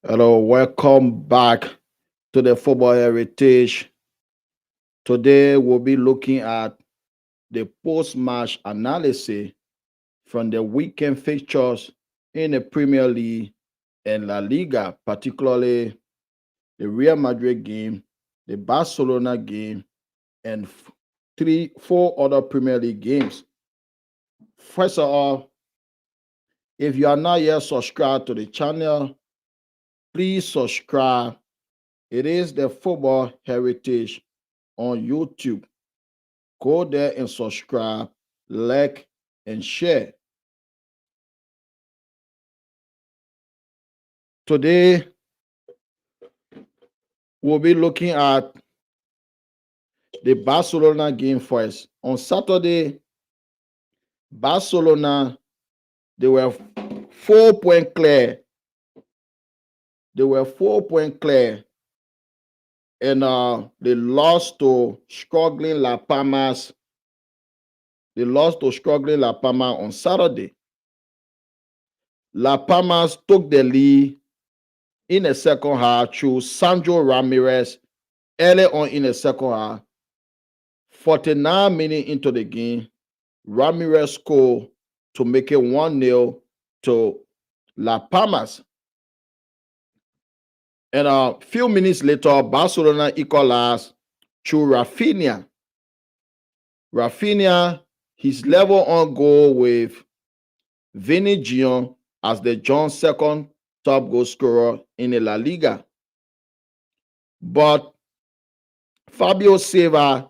Hello, welcome back to the Football Heritage. Today we'll be looking at the post-match analysis from the weekend fixtures in the Premier League and La Liga, particularly the Real Madrid game, the Barcelona game, and four other Premier League games. First of all, if you are not yet subscribed to the channel, please subscribe. It is the Football Heritage on YouTube. Go there and subscribe, like, and share. Today, we'll be looking at the Barcelona game first. On Saturday, Barcelona, they were 4 point clear. They were 4 point clear. And they lost to struggling La Palmas. They lost to struggling La Palmas on Saturday. La Palmas took the lead in the second half through Sandro Ramirez early on in the second half. 49 minutes into the game, Ramirez scored to make it 1-0 to La Palmas. And a few minutes later, Barcelona equalized through Rafinha. Rafinha, his level on goal with Vinny Gion as the John's second top goal scorer in the La Liga. But Fabio Silva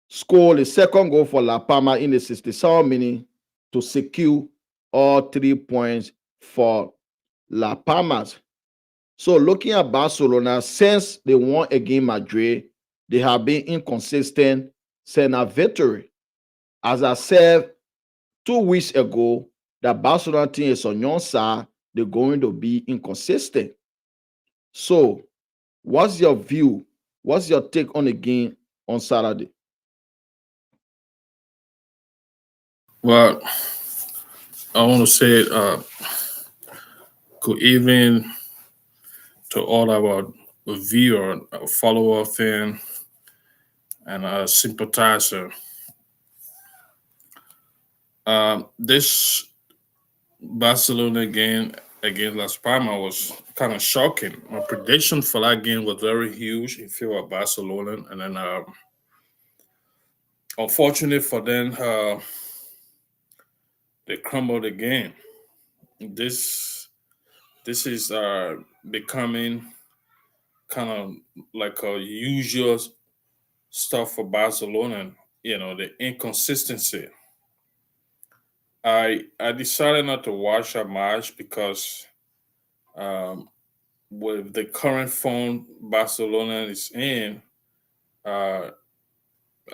scored the second goal for La Palma in the 67th minute to secure all 3 points for La Palmas. So looking at Barcelona, since they won against Madrid, they have been inconsistent since a victory. As I said 2 weeks ago, that Barcelona team is on your side, they're going to be inconsistent. So what's your view? What's your take on the game on Saturday? Well, I want to say good evening to all our viewer, follower, fan, and sympathizer. This Barcelona game against Las Palmas was kind of shocking. My prediction for that game was very huge in favor of Barcelona, and then unfortunately for them, they crumbled the game. This this is becoming kind of like a usual stuff for Barcelona. The inconsistency. I decided not to watch that match because um, with the current form Barcelona is in, uh,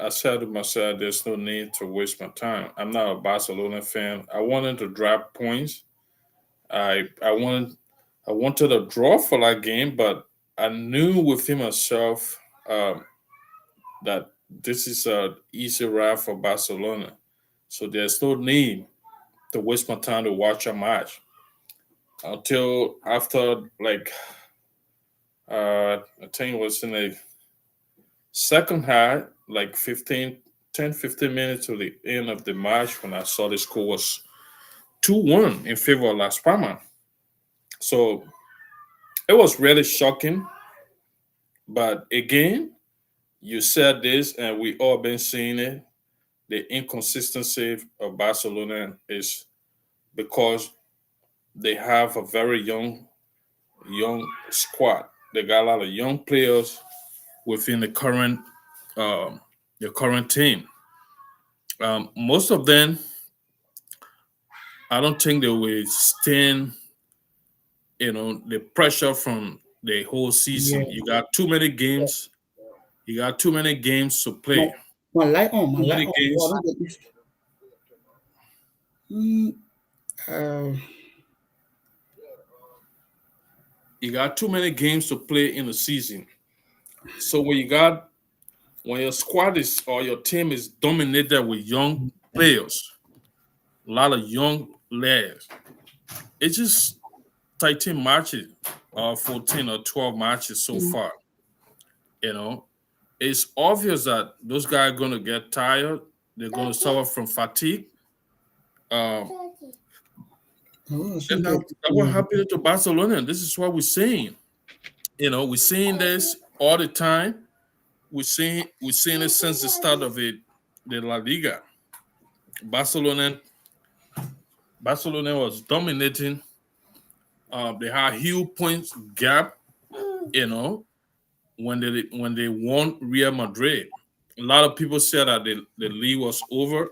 I said to myself, "There's no need to waste my time." I'm not a Barcelona fan. I wanted to drop points. I wanted a draw for that game, but I knew within myself um, that this is a easy ride for Barcelona. So there's no need to waste my time to watch a match until after I think it was in the second half, like 15 minutes to the end of the match when I saw the score was 2-1 in favor of Las Palmas. So it was really shocking. But again, you said this, and we all been seeing it. The inconsistency of Barcelona is because they have a very young squad. They got a lot of young players within um, the current team. Most of them, I don't think they will stand. The pressure from the whole Yeah. season. You got too many games. You got too many games to My, play. my light on, my Too light many on. Oh, I games. don't get this. Mm, uh, You got too many games to play in a season. So when your squad is or your team is dominated with young players, a lot of young players, it just 13 matches or 14 or 12 matches so Mm. far. You know, it's obvious that those guys are going to get tired. They're going to suffer from fatigue. Um, Oh, she and get. that what happened to Barcelona. This is what we're seeing. We're seeing this all the time. We're seeing it since the start of it, the La Liga. Barcelona, Barcelona was dominating. They had huge points gap. You know, when they won Real Madrid, a lot of people said that the league was over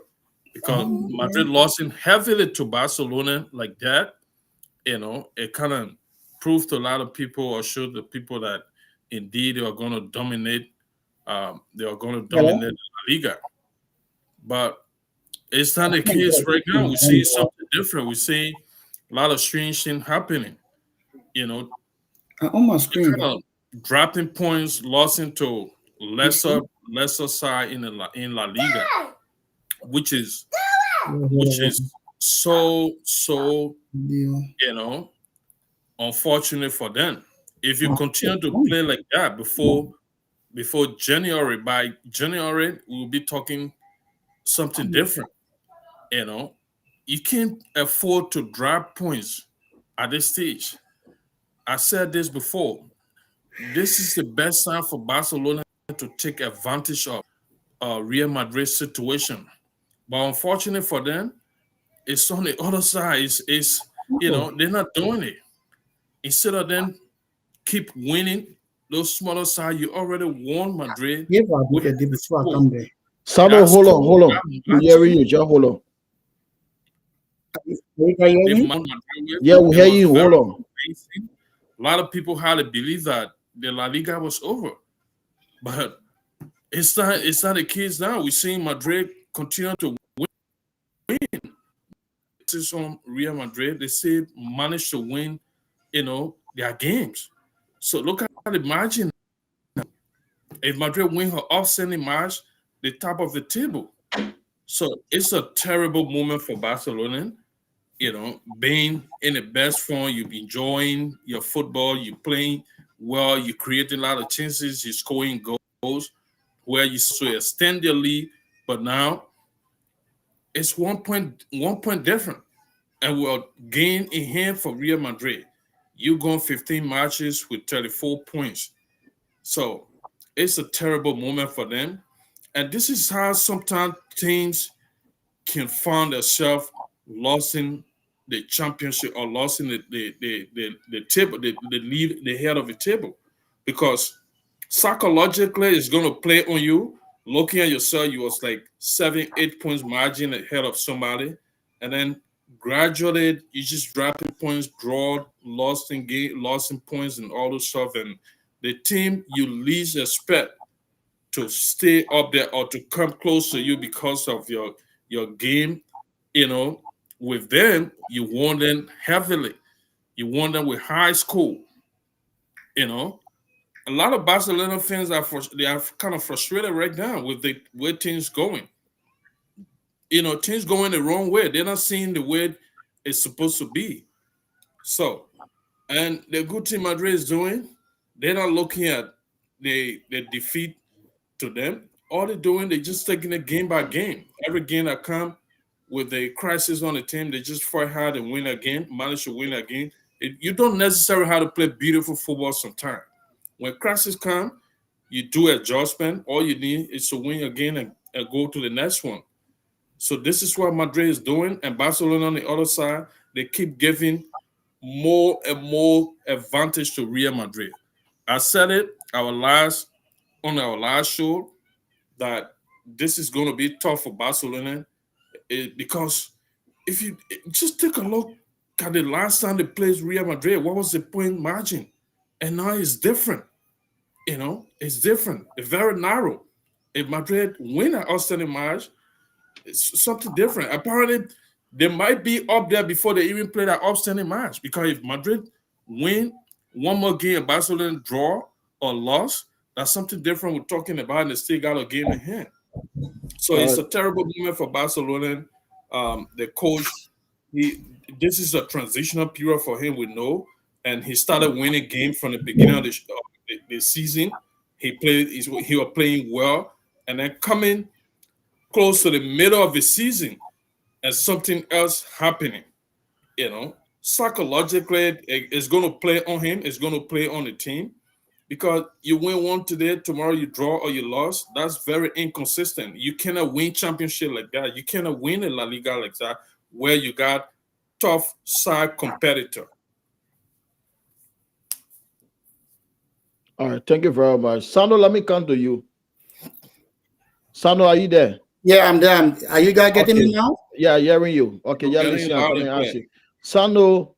because Madrid Okay. lost in heavily to Barcelona like that. It kind of proved to a lot of people or showed the people that indeed they were going to dominate. They were going to Hello. dominate La Liga, but it's not I the can't case get right this thing now. We see anymore. something different. We see a lot of strange things happening. You know, On my you screen. kind of dropping points, losing to You lesser see? lesser side in La Liga, which is Hold which on. is so Yeah. you know unfortunate for them. If you My continue to phone. play like that before January, by January we'll be talking something different. You know, you can't afford to drop points at this stage. I said this before. This is the best time for Barcelona to take advantage of Real Madrid's situation. But unfortunately for them, it's on the other side. Oh, They're not doing it. Instead of them keep winning those smaller side, you already won Madrid give her with the day the before I score. come there. Sabo, That hold on, score, hold on. that We hearing margin, you. Just hold on. You can hear they me? won Madrid with, Yeah, we it hear was you. very Hold on. convincing. A lot of people had to believe that the La Liga was over. But it's not the case now. We're seeing Madrid continue to win. This is on Real Madrid. They say managed to win, their games. So look at the margin. If Madrid win her outstanding match, the top of the table. So it's a terrible moment for Barcelona. Being in the best form, you're enjoying your football, you're playing well, you're creating a lot of chances, you're scoring goals where you so extend your lead. But now it's 1 point different. And we're gain in hand for Real Madrid. You gone 15 matches with 34 points. So it's a terrible moment for them. And this is how sometimes teams can find themselves losing the championship or losing the table, the lead, the head of the table. Because psychologically it's gonna play on you. Looking at yourself, you was like 7, 8 points margin ahead of somebody, and then gradually you just dropping points, draw, lost in game, lost in points, and all this stuff. And the team you least expect to stay up there or to come close to you because of your game, you know, with them, you won them heavily. You won them with high score, you know. A lot of Barcelona fans they are kind of frustrated right now with the way things going. Things going the wrong way. They're not seeing the way it's supposed to be. So, and the good team Madrid is doing, they're not looking at the defeat to them. All they're doing, they're just taking it game by game. Every game that come with a crisis on the team, they just fight hard and win again, manage to win again. You don't necessarily have to play beautiful football sometimes. When crisis come, you do adjustment. All you need is to win again and go to the next one. So this is what Madrid is doing, and Barcelona on the other side, they keep giving more and more advantage to Real Madrid. I said it our last show that this is going to be tough for Barcelona because if you just take a look at the last time they played Real Madrid, what was the point margin? And now it's different. It's different. It's very narrow. If Madrid win an outstanding match, it's something different. Apparently, they might be up there before they even play that outstanding match. Because if Madrid win one more game, Barcelona draw or loss, that's something different we're talking about, and they still got a game in hand. So Uh, it's a terrible moment for Barcelona. The coach, he this is a transitional period for him. We know and he started winning games from the beginning of the season. He was playing well, and then coming close to the middle of the season, and something else happening. Psychologically, it's going to play on him. It's going to play on the team because you win one today, tomorrow you draw or you lost. That's very inconsistent. You cannot win championship like that. You cannot win a La Liga like that where you got tough side competitor. All right, thank you very much. Sano, let me come to you. Sano, are you there? Yeah, I'm there. Are you guys getting Okay. me now? Yeah, hearing you. Okay, yeah, Getting listen, I'm loud coming and to ask clear. you. Sano,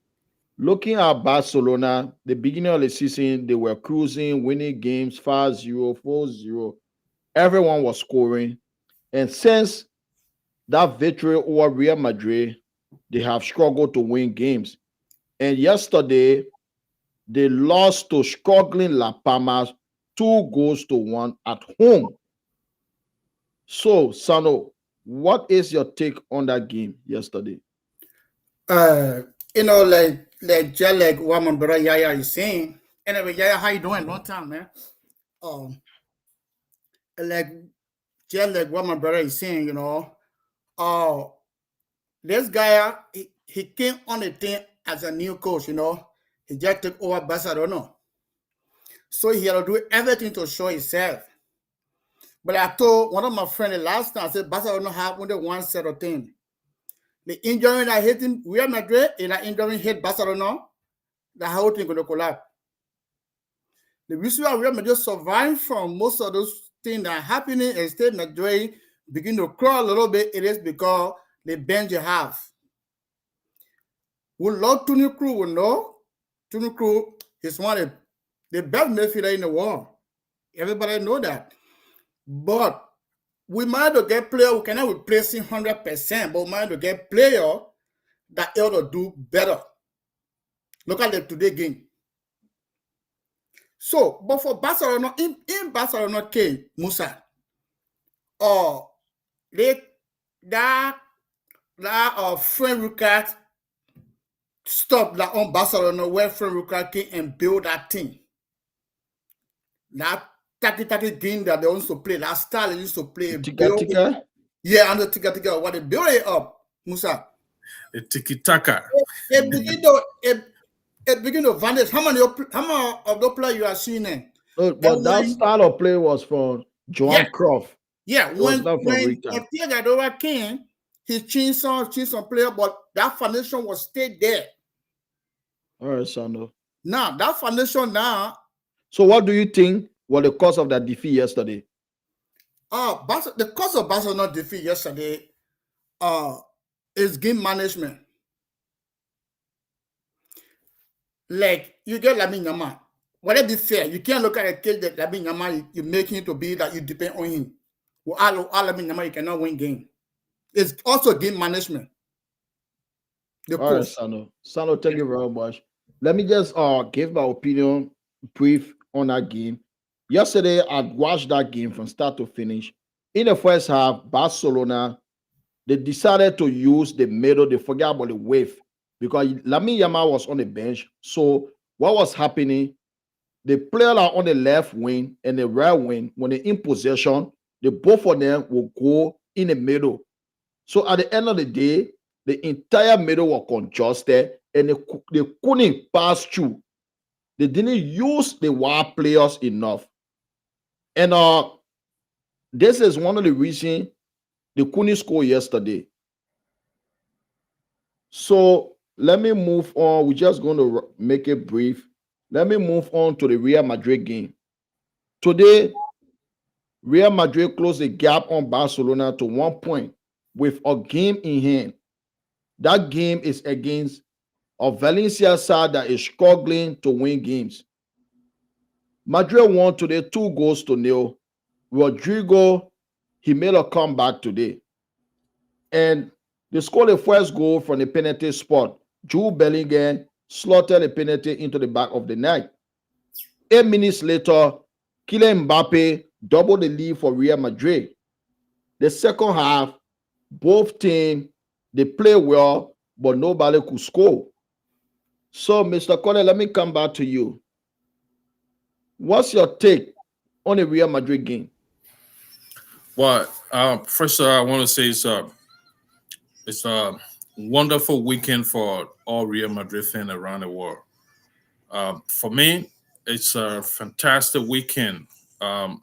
looking at Barcelona, the beginning of the season, they were cruising, winning games 5-0, 4-0. Everyone was scoring. And since that victory over Real Madrid, they have struggled to win games. And yesterday, they lost to struggling Las Palmas 2-1 at home. So, Sano, what is your take on that game yesterday? Uh, like what my brother Yaya is saying. Anyway, Yaya, how you doing? Long time, man. Um, like just like what my brother is saying, this guy he came on the team as a new coach, he just took over Barcelona, so he had to do everything to show himself. But I told one of my friends the last time, I said Barcelona have only one set of things. The injury that hit him Real Madrid and that injury hit Barcelona, the whole thing gonna collapse. The reason why Real Madrid survived from most of those things that are happening and State Madrid begin to crawl a little bit, it is because the bench you have. We love Tony Cruz, we know. Tony Cruz is one of the best midfielder in the world. Everybody know that. But we might to get player, we cannot replace him 100%, but we might to get player that able to do better. Look at the today game. So, but for Barcelona, in Barcelona case, Musa, that Frank Rijkaard stopped that on Barcelona where Frank Rijkaard came and build that team. That tiki game that they used to play, that style they used to play. Tika? Yeah, and the tiki what they build it up, Musa. The tiki-taka. It begin to vanish. How many of the players you are seeing in? But that style of play was from Johan Cruyff. Yeah, when Guardiola came, he changed some player, but that foundation was stayed there. All right, Sando. Now that foundation now. So what do you think was the cause of that defeat yesterday? The cause of Barcelona defeat yesterday is game management. Like you get Lamine Yamal. Whatever be fair, you can't look at a kid that Lamine Yamal you make him to be that you depend on him. Well, all Lamine Yamal you cannot win game. It's also game management. All right, Sano, thank you very much. Let me just give my opinion brief on that game. Yesterday, I watched that game from start to finish. In the first half, Barcelona, they decided to use the middle. They forgot about the wave because Lamine Yamal was on the bench. So what was happening? The player are on the left wing and the right wing, when they're in possession, the both of them will go in the middle. So at the end of the day, the entire middle was congested and they couldn't pass through. They didn't use the wide players enough. And this is one of the reasons they couldn't score yesterday. So let me move on. We're just going to make it brief. Let me move on to the Real Madrid game. Today, Real Madrid closed the gap on Barcelona to 1 point with a game in hand. That game is against a Valencia side that is struggling to win games. Madrid won today 2-0. Rodrigo, he made a comeback today. And they scored the first goal from the penalty spot. Jude Bellingham slotted the penalty into the back of the net. 8 minutes later, Kylian Mbappe doubled the lead for Real Madrid. The second half, both teams, they play well, but nobody could score. So, Mr. Cole, let me come back to you. What's your take on the Real Madrid game? Well, first I want to say it's a wonderful weekend for all Real Madrid fans around the world. For me, it's a fantastic weekend. Um,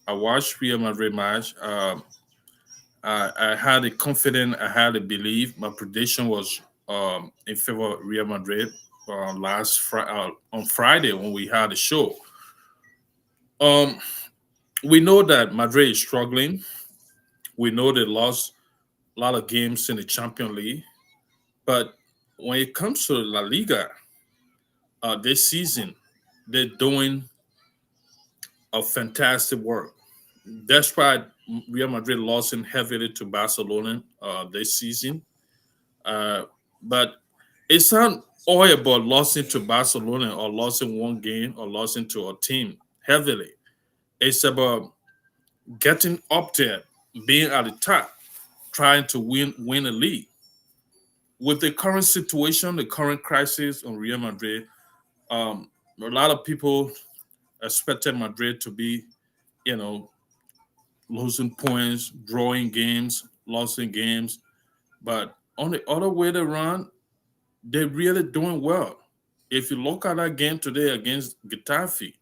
I watched Real Madrid match. I had a confidence, I had a belief. My prediction was in favor of Real Madrid on Friday when we had the show. Um, we know that Madrid is struggling. We know they lost a lot of games in the Champions League, but when it comes to La Liga, this season they're doing a fantastic work. That's why Real Madrid lost in heavily to Barcelona this season. Uh, but it's not all about losing to Barcelona or losing one game or losing to a team heavily. It's about getting up there, being at the top, trying to win a league. With the current situation, the current crisis on Real Madrid, a lot of people expected Madrid to be, you know, losing points, drawing games, losing games. But on the other way around, they're really doing well. If you look at that game today against Getafe,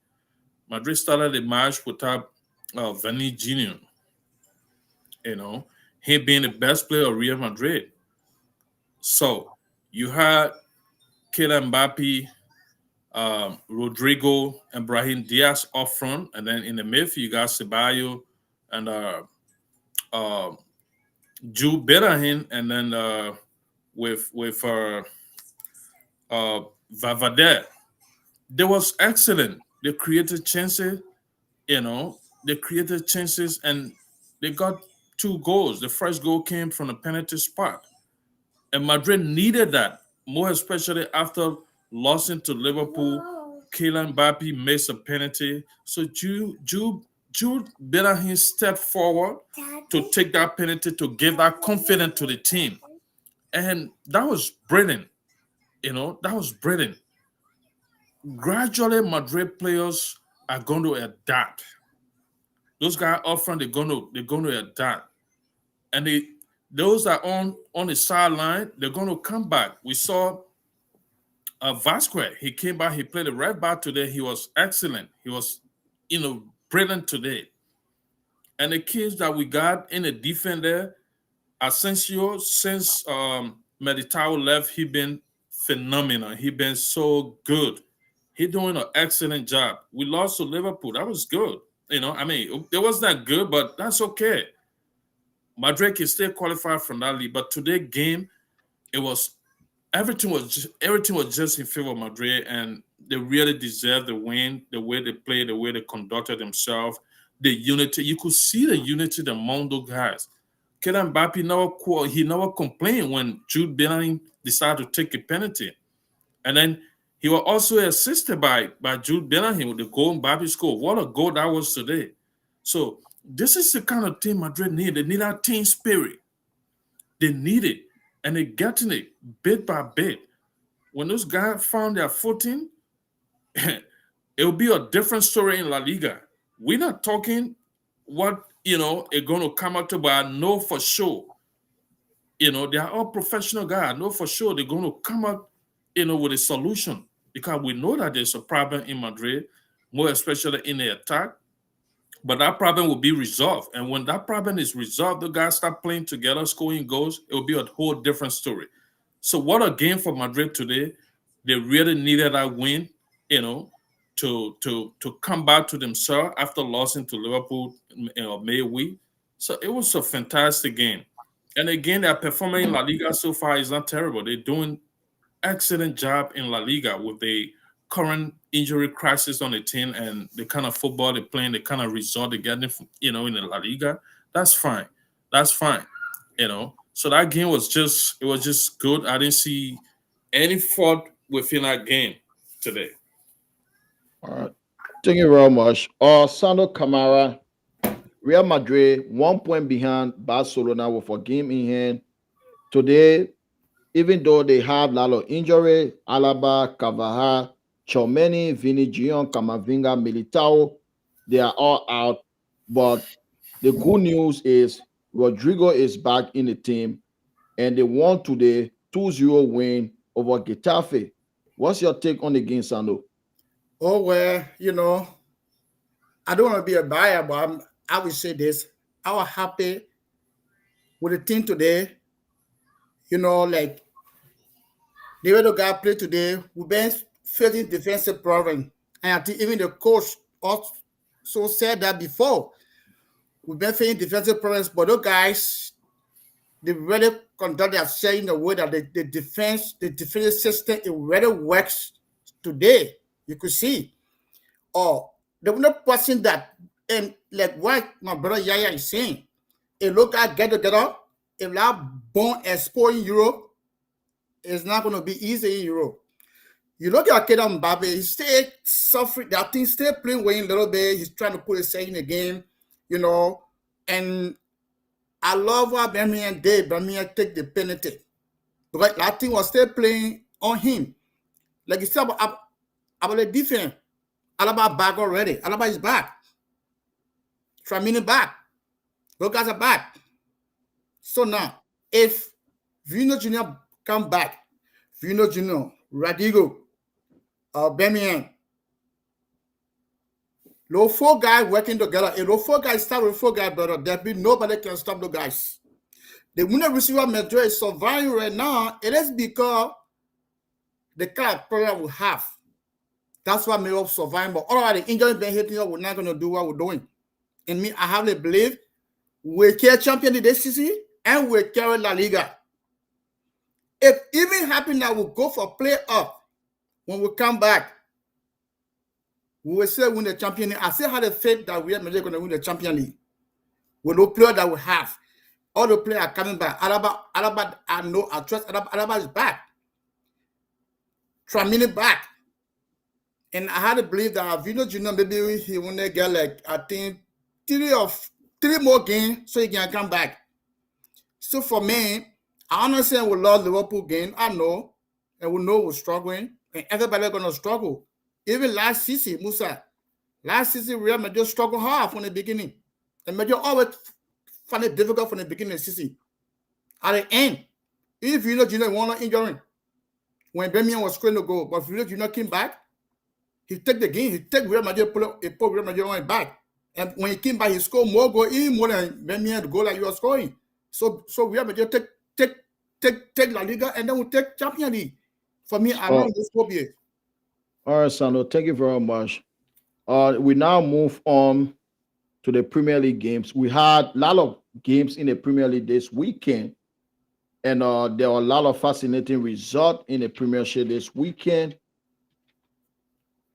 Madrid started the match without Vini Jr., you know, him being the best player of Real Madrid. So you had Kylian Mbappe, Rodrigo, and Brahim Diaz up front, and then in the midfield you got Ceballos and uh, Jude Bellingham, and then with Vavadez. They was excellent. They created chances, you know, they created chances and they got two goals. The first goal came from a penalty spot. And Madrid needed that, more especially after losing to Liverpool. Kylian Mbappe missed a penalty. So Jude Bellingham stepped forward to take that penalty to give that confidence to the team. And that was brilliant. That was brilliant. Gradually, Madrid players are going to adapt. Those guys up front, they're going to adapt, and those that are on the sideline, they're going to come back. We saw Vasquez. He came back. He played the right back today. He was excellent. He was, brilliant today. And the kids that we got in the defense there, Asensio, since Meditao left, he been phenomenal. He been so good. He doing an excellent job. We lost to Liverpool. That was good. I mean, it was not good, but that's okay. Madrid can still qualify from that league. But today game, it was everything was just in favor of Madrid, and they really deserved the win. The way they played, the way they conducted themselves, the unity. You could see the unity among those guys. Kylian Mbappe never complained when Jude Bellingham decided to take a penalty. And then he was also assisted by Jude Bellingham with the goal Mbappe scored. What a goal that was today. So this is the kind of team Madrid need. They need that team spirit. They need it. And they're getting it bit by bit. When those guys found their footing, it will be a different story in La Liga. We're not talking what are going to come out to, but I know for sure, they are all professional guys. I know for sure they're going to come out, with a solution, because we know that there's a problem in Madrid, more especially in the attack. But that problem will be resolved. And when that problem is resolved, the guys start playing together, scoring goals, it will be a whole different story. So what a game for Madrid today. They really needed that win, to come back to themselves after losing to Liverpool May week. So it was a fantastic game. And again, their performance in La Liga so far is not terrible. They're doing excellent job in La Liga with the current injury crisis on the team and the kind of football they're playing, the kind of result they're getting, in the La Liga. That's fine. That's fine. So that game was just good. I didn't see any fault within that game today. All right. Thank you very much. Sandro Camara, Real Madrid, 1 point behind Barcelona with a game in hand. Today, even though they have a lot of injury, Alaba, Cavaha, Chomeni, Vini Gion, Kamavinga, Militao, they are all out. But the good news is Rodrigo is back in the team and they won today 2-0 win over Getafe. What's your take on the game, Sando? Oh, well, I don't want to be a buyer, but I will say this. I was happy with the team today. Like the way the guy played today, we've been facing defensive problem. And I think even the coach also said that before. We've been facing defensive problems, but those guys, they really conduct themselves in a way that the defensive system, it really works today. You could see. Or they were not passing that, and like what my brother Yaya is saying. If look at get together, if that born export in Europe, it's not going to be easy in Europe. You look at Kedan Mbappe, he still suffering. That thing still playing away a little bit. He's trying to put himself in the game, And I love what Birmingham did. Birmingham take the penalty. Because that thing was still playing on him. Like you said about the defense. Alaba back already. Alaba is back. Tramini back. Those guys are back. So now, if Vino Jr. come back, Vino Jr., Radigo, Birmingham, those four guys working together. If those four guys start with four guys, brother, there'll be nobody can stop the guys. The winner receiver Madrid is surviving right now. It is because the kind of program we have. That's why we're surviving. But all of the injuries been hitting us, we're not going to do what we're doing. And me, I have to believe we carry champion this season and we carry La Liga. If even happen that we go for playoff, when we come back, we will still win the champion league. I still have the faith that we are going to win the champion league. With the player that we have. All the players are coming back. Alaba, I know, I trust Alaba is back. Tramini back. And I had to believe that Vino Jr. maybe he want to get like, I think, three more games so he can come back. So for me, I understand we lost Liverpool game. I know. And we know we're struggling. And everybody's going to struggle. Even last season, Musa. Last season, Real Madrid struggled hard from the beginning. And Madrid always find it difficult from the beginning of the season. At the end, if Vino Jr. won an injury, when Birmingham was scoring the goal, but Vino Jr. came back, he took the game. He took Real Madrid, put Real Madrid on his back. And when he came back, he scored more goals, even more than Birmingham the goal that he was scoring. So Real Madrid take La Liga and then we take Champions League. For me, I know this will be it. All right, Sando, thank you very much. We now move on to the Premier League games. We had a lot of games in the Premier League this weekend, and there were a lot of fascinating results in the Premiership this weekend.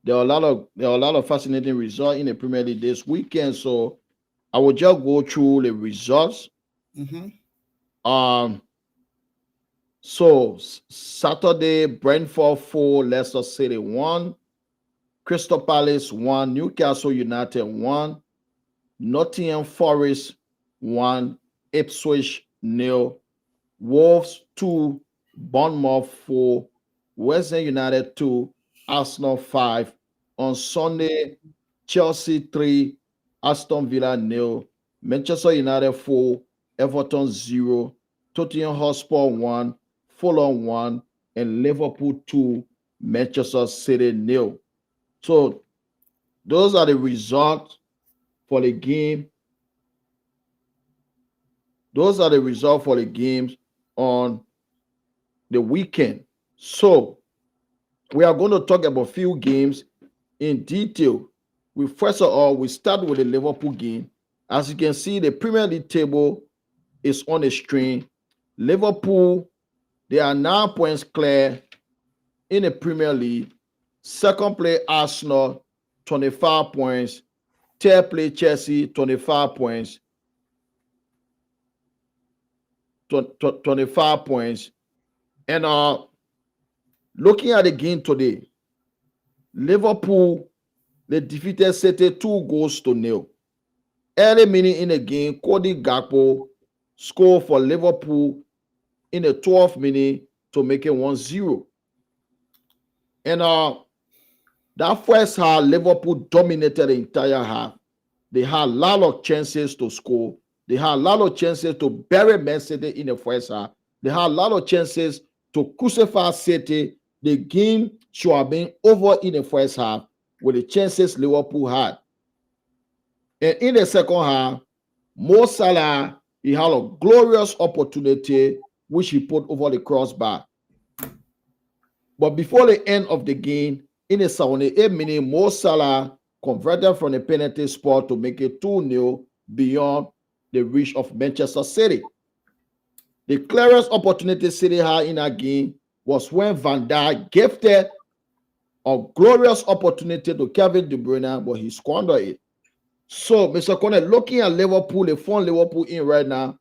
There were a lot of fascinating results in the Premier League this weekend. So I will just go through the results. So Saturday, Brentford 4, Leicester City 1, Crystal Palace 1, Newcastle United 1, Nottingham Forest 1, Ipswich 0, Wolves 2, Bournemouth 4, West Ham United 2, Arsenal 5. On Sunday, Chelsea 3, Aston Villa 0, Manchester United 4, Everton 0, Tottenham Hotspur 1, Fulham 1, and Liverpool 2, Manchester City 0. So those are the results for the game. Those are the results for the games on the weekend. So we are going to talk about a few games in detail. First of all, we start with the Liverpool game. As you can see, the Premier League table is on the screen. Liverpool, they are 9 points clear in the Premier League. Second place, Arsenal, 25 points. Third place, Chelsea, 25 points. 25 points. And looking at the game today, Liverpool, they defeated City 2-0. Early minute in the game, Cody Gakpo scored for Liverpool in the 12th minute to make it 1-0. And that first half, Liverpool dominated the entire half. They had a lot of chances to score. They had a lot of chances to bury Man City in the first half. They had a lot of chances to crucify City. The game should have been over in the first half with the chances Liverpool had. And in the second half, Mo Salah, he had a glorious opportunity which he put over the crossbar. But before the end of the game, in the 78th minute, Mo Salah converted from the penalty spot to make it 2-0 beyond the reach of Manchester City. The clearest opportunity City had in that game was when Van Dijk gifted a glorious opportunity to Kevin De Bruyne, but he squandered it. So, Mr. Corner, looking at Liverpool, the form Liverpool in right now,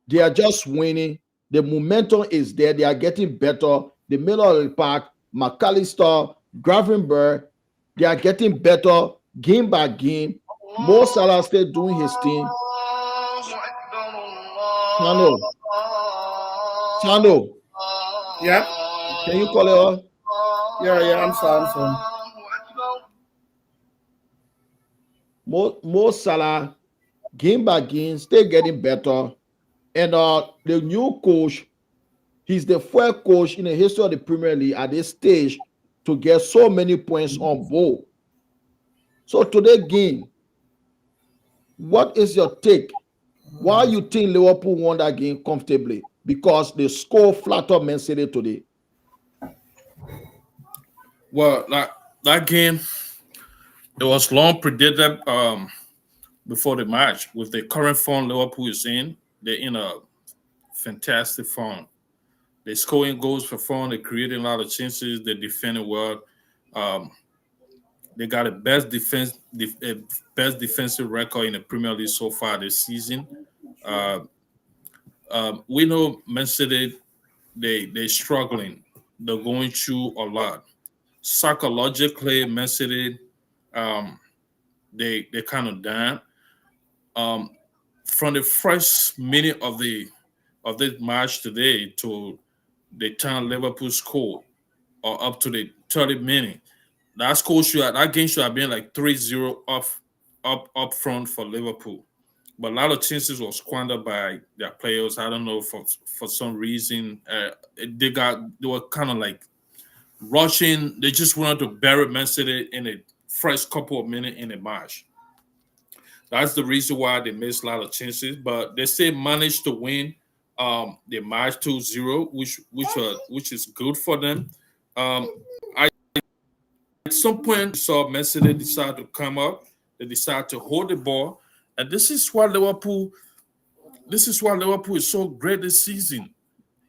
they are just winning. The momentum is there. They are getting better. The middle of the park, McAllister, Gravenberg, they are getting better game by game. Mo Salah still doing his thing. Chano, Yeah, can you call it off? yeah, I'm sorry. Mo Salah, game by game, still getting better. And the new coach, he's the first coach in the history of the Premier League at this stage to get so many points on board. So today game, what is your take? Why you think Liverpool won that game comfortably? Because they score flatter Man City today. Well, that game, it was long predicted before the match. With the current form Liverpool is in, they're in a fantastic form. They're scoring goals for fun. They're creating a lot of chances. They're defending well. They got the best defensive record in the Premier League so far this season. We know Man City, they're struggling. They're going through a lot. Psychologically, Man City, they kind of down. From the first minute of this match today to the time Liverpool scored, or up to the 30th minute, that game should have been like 3-0 up front for Liverpool. But a lot of chances were squandered by their players. I don't know, for some reason they were kind of like rushing. They just wanted to bury Man City in the first couple of minutes in the match. That's the reason why they missed a lot of chances. But they still managed to win the match 2-0, which is good for them. At some point, we saw Man City decide to come up. They decide to hold the ball, and this is why Liverpool is so great this season.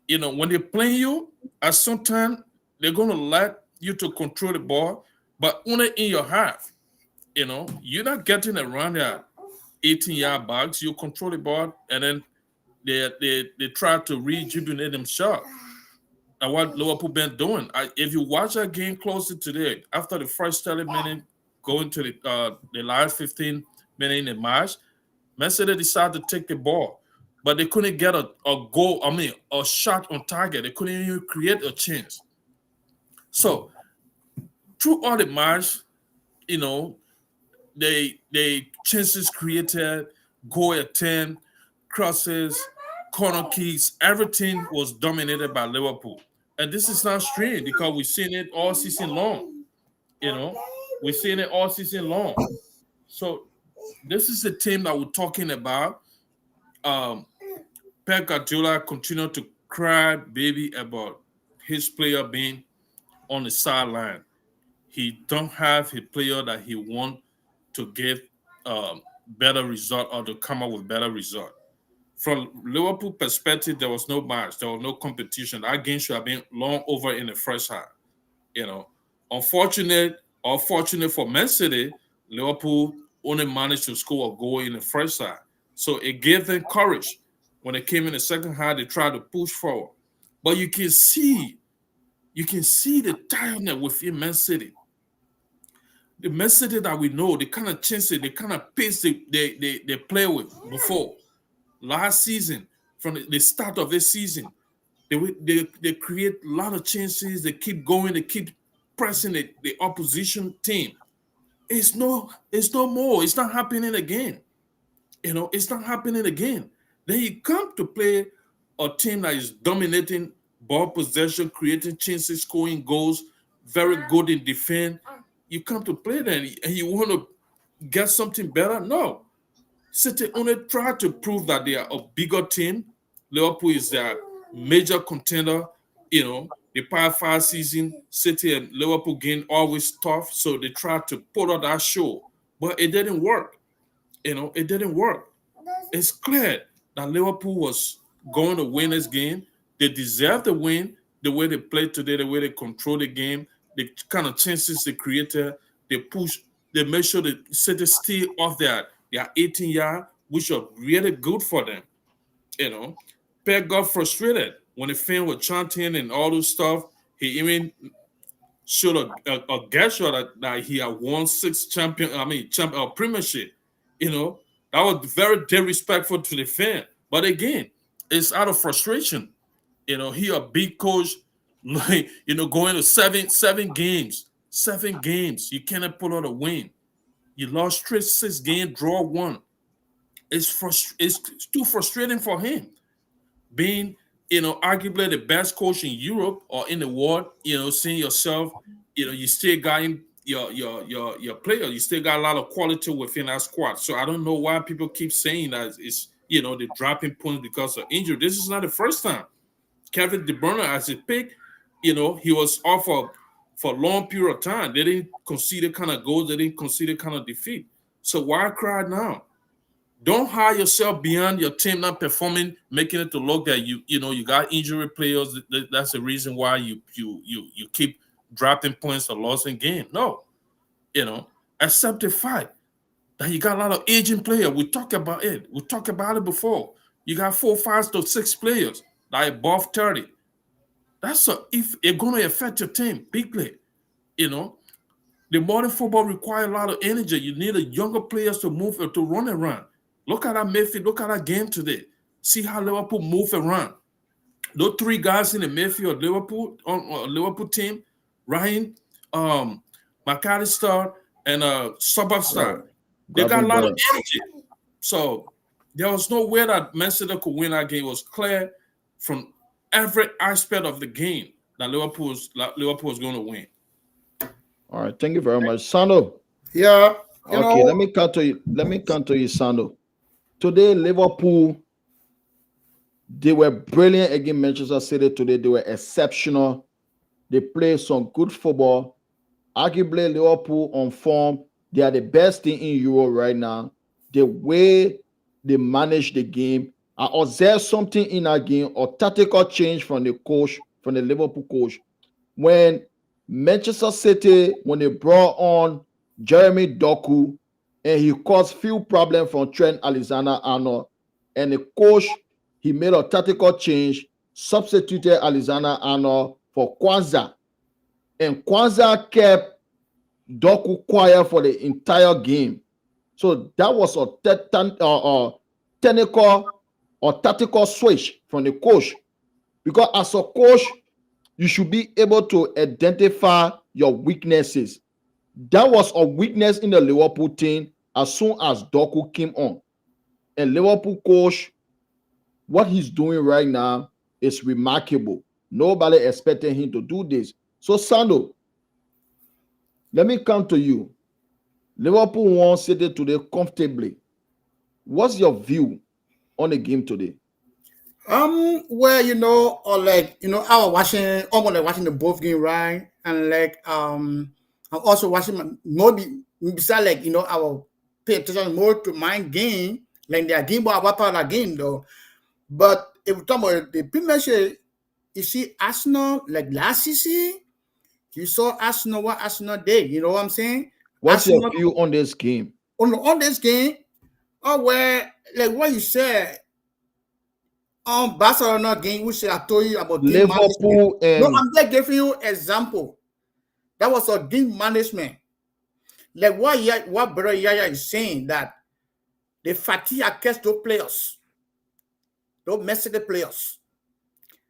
You know, when they're playing you, at some time they're gonna let you to control the ball, but only in your half. You know, you're not getting around that 18-yard box. You control the ball, and then they try to rejuvenate themselves. And what Liverpool been doing. If you watch that game closely today, after the first 30 minutes, going to the last 15 minutes in the match, Man City decided to take the ball, but they couldn't get a goal. I mean, a shot on target. They couldn't even create a chance. So through all the match, you know, they chances created, goal attempt, crosses, corner kicks, everything was dominated by Liverpool. And this is not strange because we've seen it all season long. You know, we've seen it all season long. So this is the team that we're talking about. Pep Guardiola continued to cry baby about his player being on the sideline. He don't have a player that he want to get better result or to come up with better result. From Liverpool perspective, there was no match, there was no competition. That game should have been long over in the first half. You know, unfortunate for Man City, Liverpool only managed to score a goal in the first half. So it gave them courage. When it came in the second half, they tried to push forward. But you can see the tiredness within Man City. The Man City that we know, the kind of chances, the kind of pace they play with before. Last season, from the start of this season, They create a lot of chances. They keep going. They keep pressing the opposition team. It's no more. It's not happening again. It's not happening again. Then you come to play a team that is dominating ball possession, creating chances, scoring goals, very good in defense. You come to play them and you want to get something better? No. City only try to prove that they are a bigger team. Liverpool is their major contender. The past 5 seasons, City and Liverpool game always tough, so they tried to put on that show, but it didn't work. It didn't work. It's clear that Liverpool was going to win this game. They deserve the win. The way they played today, the way they control the game, the kind of chances they created, they push, they make sure that City stay off their 18-yard, which are really good for them. Pep got frustrated when the fan was chanting and all this stuff. He even showed a gesture that he had won 6 premiership. That was very disrespectful to the fan. But again, it's out of frustration. He a big coach, going to seven games. 7 games. You cannot pull out a win. You lost 6 games, draw 1. It's too frustrating for him. Being, arguably the best coach in Europe or in the world, seeing yourself, you still got your player, you still got a lot of quality within that squad. So I don't know why people keep saying that it's, they're dropping points because of injury. This is not the first time. Kevin De Bruyne, as a pick, he was off for a long period of time. They didn't concede the kind of goals, they didn't concede the kind of defeat. So why cry now? Don't hire yourself beyond your team not performing, making it to look that you got injury players. That's the reason why you keep dropping points or losing game. No, accept the fact that you got a lot of aging players. We talked about it. We talked about it before. You got 4, 5 to 6 players that are above 30. If it's going to affect your team bigly, the modern football requires a lot of energy. You need younger players to move to run around. Look at that midfield. Look at that game today. See how Liverpool move around. Those 3 guys in the midfield of Liverpool on Liverpool team, Ryan, McAllister, and Subastar. They got a lot of energy. So there was no way that Man City could win that game. It was clear from every aspect of the game that Liverpool was going to win. All right, thank you very much, Sando. Yeah. Okay, let me come to you. Sando. Today, Liverpool, they were brilliant against Manchester City today. They were exceptional. They played some good football. Arguably, Liverpool on form. They are the best team in Europe right now. The way they manage the game. I observed something in that game, a tactical change from the Liverpool coach. When Manchester City, when they brought on Jeremy Doku, and he caused few problems from Trent Alexander-Arnold, and the coach, he made a tactical change, substituted Alexander-Arnold for Kwanzaa, and Kwanzaa kept Doku quiet for the entire game. So that was a technical or tactical switch from the coach, because as a coach, you should be able to identify your weaknesses. That was a weakness in the Liverpool team as soon as Doku came on. And Liverpool coach, what he's doing right now is remarkable. Nobody expected him to do this. So, Sando, let me come to you. Liverpool won City today comfortably. What's your view on the game today? Well, I was watching the both game, right? And I'm also watching maybe besides I will pay attention more to my game, like their game, but what part of that game though. But if we talk about the Premiership, you see Arsenal like last season, you saw Arsenal what Arsenal did. You know what I'm saying? What's your view on this game? On this game, where like what you said. Barcelona game, which I told you about Liverpool and no, I'm just giving you example. That was a game management. Like what Brother Yaya is saying, that the fatigue against those players, those Mexican players.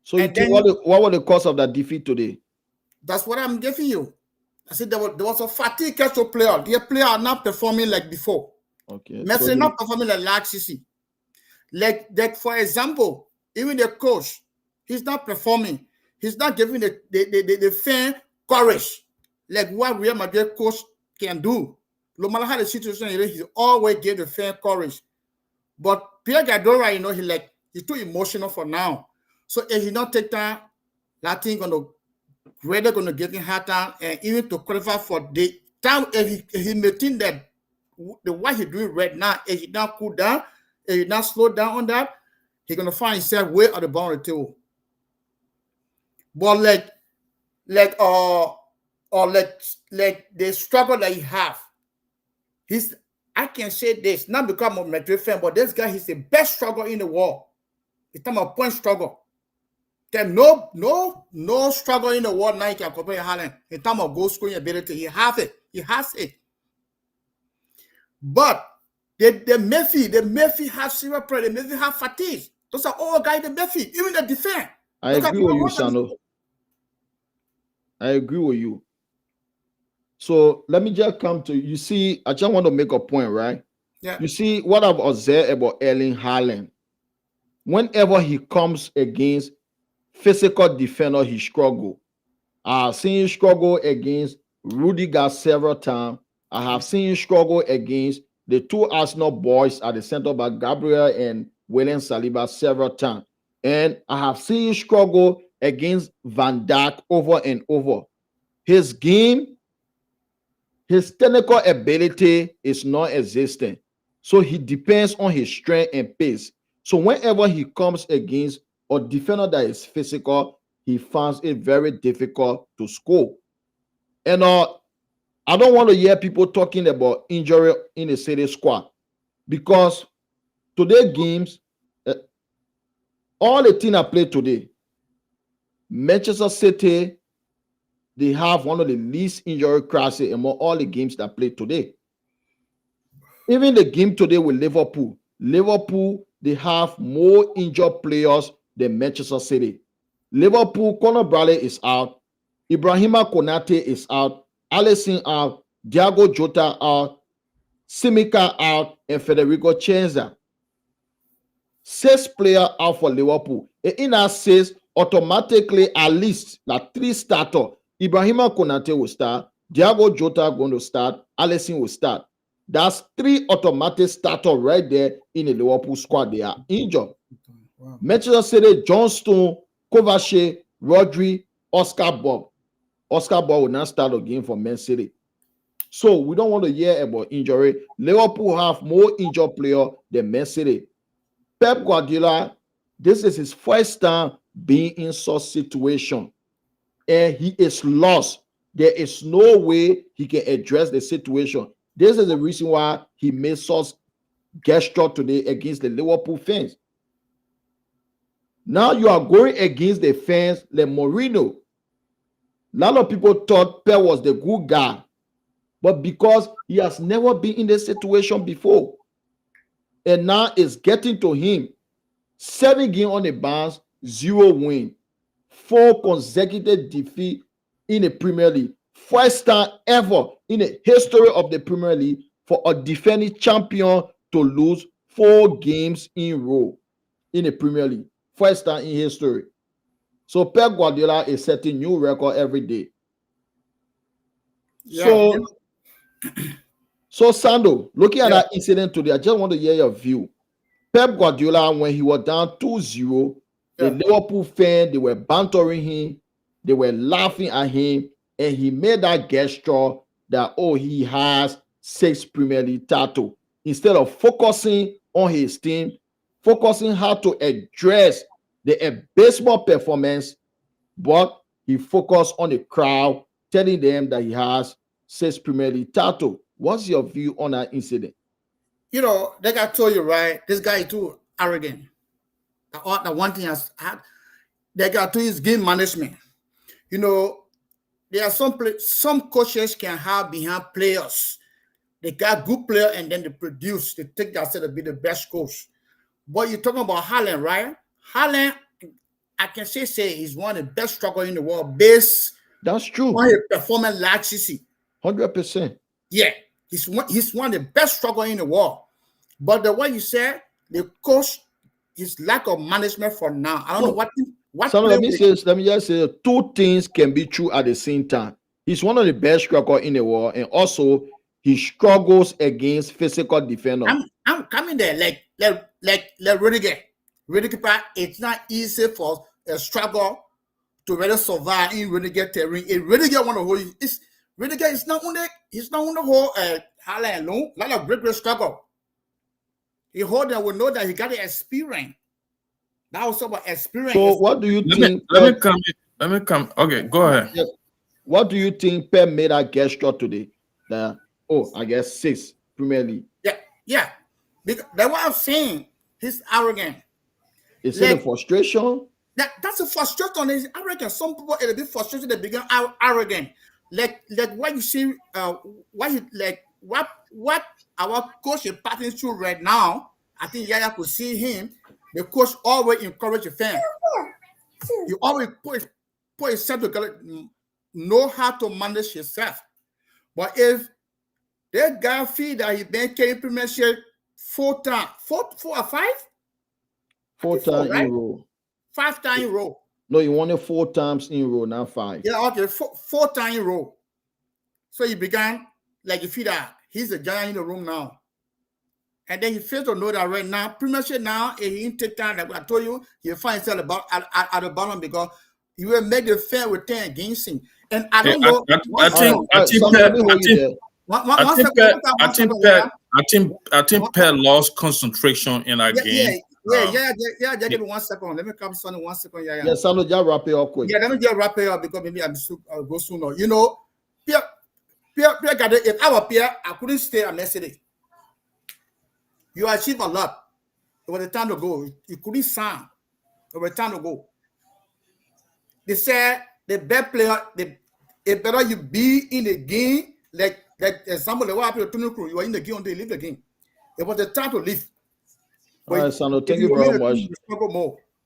So you And think then what was the cause of that defeat today? that's what I'm giving you. I said there was a fatigue catch up player. The player are not performing like before. Okay. So Messi not performing like last season. Like for example, even the coach, he's not performing. He's not giving the fan courage like what Real Madrid coach can do. No matter how the situation is, he always give the fan courage. But Pep Guardiola, he's too emotional for now. So if he not take time, that thing gonna give him hard time, and even to qualify for the time. If he may think that the what he doing right now, if he not cool down, if he not slow down on that, he gonna find himself way at the bottom of the table. But like the struggle that he have, I can say this not because I'm a Madrid fan, but this guy, he's the best struggle in the world. It's time of point struggle. There's no struggle in the world now you can compare Haaland in terms of goal scoring ability. He has it. He has it. But the Murphy have serious problem. The Murphy have fatigue. Those are all guys. The Murphy, even the defense. I agree with you, Sando. I agree with you. So let me just come to you. See, I just want to make a point, right? Yeah. You see what I've observed about Erling Haaland. Whenever he comes against physical defender, he struggle. I have seen him struggle against Rudiger several times. I have seen him struggle against the two Arsenal boys at the center back, Gabriel and William Saliba, several times. And I have seen him struggle against Van Dijk over and over. His game, his technical ability is non-existent. So he depends on his strength and pace. So whenever he comes against a defender that is physical, he finds it very difficult to score. And I don't want to hear people talking about injury in the City squad, because today games, all the teams that played today, Manchester City, they have one of the least injury crashes among all the games that played today. Even the game today with Liverpool, they have more injured players than Manchester City. Liverpool, Conor Bradley is out. Ibrahima Konate is out. Alisson out. Thiago Jota out. Simika out. And Federico Chiesa. 6 players out for Liverpool. And in that 6, automatically at least like 3 starters. Ibrahima Konate will start. Thiago Jota going to start. Alisson will start. That's 3 automatic starters right there in the Liverpool squad. They are injured. Wow. Manchester City, John Stone, Kovacic, Rodri, Oscar Bob. Oscar Bob will not start the game for Man City. So we don't want to hear about injury. Liverpool have more injured players than Man City. Pep Guardiola, this is his first time being in such situation. And he is lost. There is no way he can address the situation. This is the reason why he made such gesture today against the Liverpool fans. Now you are going against the fans like Mourinho. A lot of people thought Pep was the good guy, but because he has never been in this situation before, and now it's getting to him. 7 games on the bounce, 0 win, 4 consecutive defeats in the Premier League. First time ever in the history of the Premier League for a defending champion to lose 4 games in a row in the Premier League. First time in history. So Pep Guardiola is setting new record every day. Yeah, so Sando, looking at that incident today, I just want to hear your view. Pep Guardiola, when he was down 2-0, the Liverpool fans, they were bantering him, they were laughing at him, and he made that gesture that, oh, he has 6 Premier League titles. Instead of focusing on his team, focusing how to address the abysmal performance, but he focused on the crowd, telling them that he has 6 Premier League titles. What's your view on that incident? You know, like I told you, right? This guy is too arrogant. The one thing has had, they got to his game management. You know, there are some coaches can have behind players. They got good player and then they produce. They take that to be the best coach. But you're talking about Haaland, right? Haaland I can say he's one of the best strugglers in the world based That's true. on his performance last season. 100%. Yeah, he's one of the best strugglers in the world. But the way you said, the coach, his lack of management for now. I don't know what So play let me just say two things can be true at the same time. He's one of the best strugglers in the world, and also he struggles against physical defenders. I'm coming there like Rudiger. Rudiger, it's not easy for a struggle to really survive in Rudiger terrain. If Rudiger want to hold you, Rudiger is not on the whole Highland alone. Not a great struggle. He hold them will know that he got the experience. That was about experience. So what do you think? Let me come. Okay, go ahead. Yes. What do you think Pep made that gesture today? I guess 6 Premier League. Yeah. Because that's what I'm saying. He's arrogant. Is it a frustration? That's a frustration. He's arrogant. Some people it'll be frustrated. They become arrogant. Like what you see. What our coach is passing through right now. I think Yaya could see him. The coach always encourage the fan. You always put yourself together. Know how to manage yourself. But if that guy feel that he been carrying premiership 4 times, 4 or 5? 4 times in a row. 5 times in a row. No, he won it 4 times in a row, not 5. Yeah, okay, 4 times in a row. So he began like you feel that he's a giant in the room now. And then he fails to know that right now, premiership now, he didn't take time. Like I told you, he find himself at the bottom because he will make the fair return against him. And I don't know. I think Pep lost concentration in that game. Yeah. Give me 1 second. Let me come, Sonny, 1 second. Yeah, Sano, just wrap it up quick. Yeah, let me just wrap it up because maybe I'll go sooner. You know, Pierre, if I were Pierre, I couldn't stay yesterday. You achieved a lot. It was the time to go. You couldn't sign. It was the time to go. They said the best player, it better you be in the game. Like example, what happened to Tony Cruz. You were in the game until you leave the game. It was the time to leave. All right, Sano, thank you very much.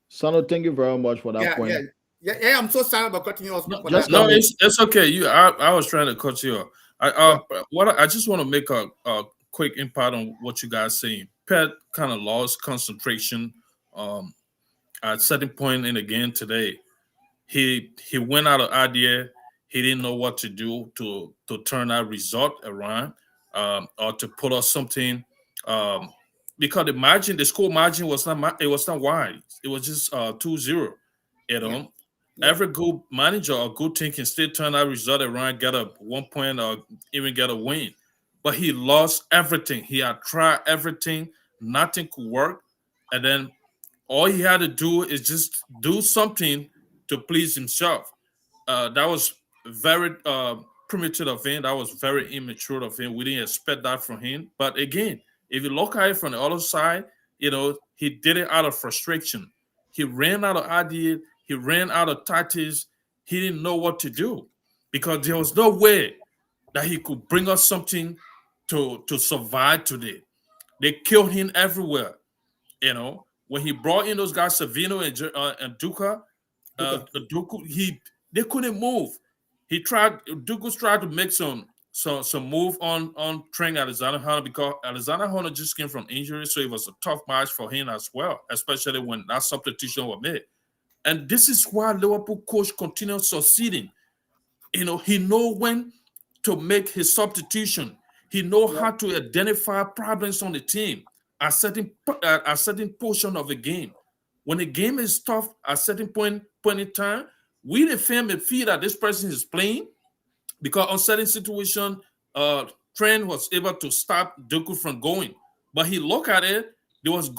Sano, thank you very much for that point. Yeah, I'm so sorry about cutting you off. No, it's okay. I was trying to cut you off. I just want to make a quick impact on what you guys saying. Pep kind of lost concentration at a certain point in the game today. He went out of idea. He didn't know what to do to turn that result around or to put us something. Because the score margin was not wide. It was just 2-0. You know, every good manager or good team can still turn that result around, get a 1 point or even get a win. But he lost everything. He had tried everything. Nothing could work. And then all he had to do is just do something to please himself. That was very primitive of him. That was very immature of him. We didn't expect that from him. But again, if you look at it from the other side, you know, he did it out of frustration. He ran out of ideas. He ran out of tactics. He didn't know what to do because there was no way that he could bring us something to survive today. They killed him everywhere. You know, when he brought in those guys, Savino and Duca, they couldn't move. Duca tried to make some move on Trent Alexander-Arnold because Alexander-Arnold just came from injury, so it was a tough match for him as well, especially when that substitution was made. And this is why Liverpool coach continues succeeding. You know, he knows when to make his substitution. He knows how to identify problems on the team at certain portion of the game. When the game is tough at certain point in time, we the fan may feel that this person is playing because on certain situation, Trent was able to stop Doku from going. But he looked at it, it was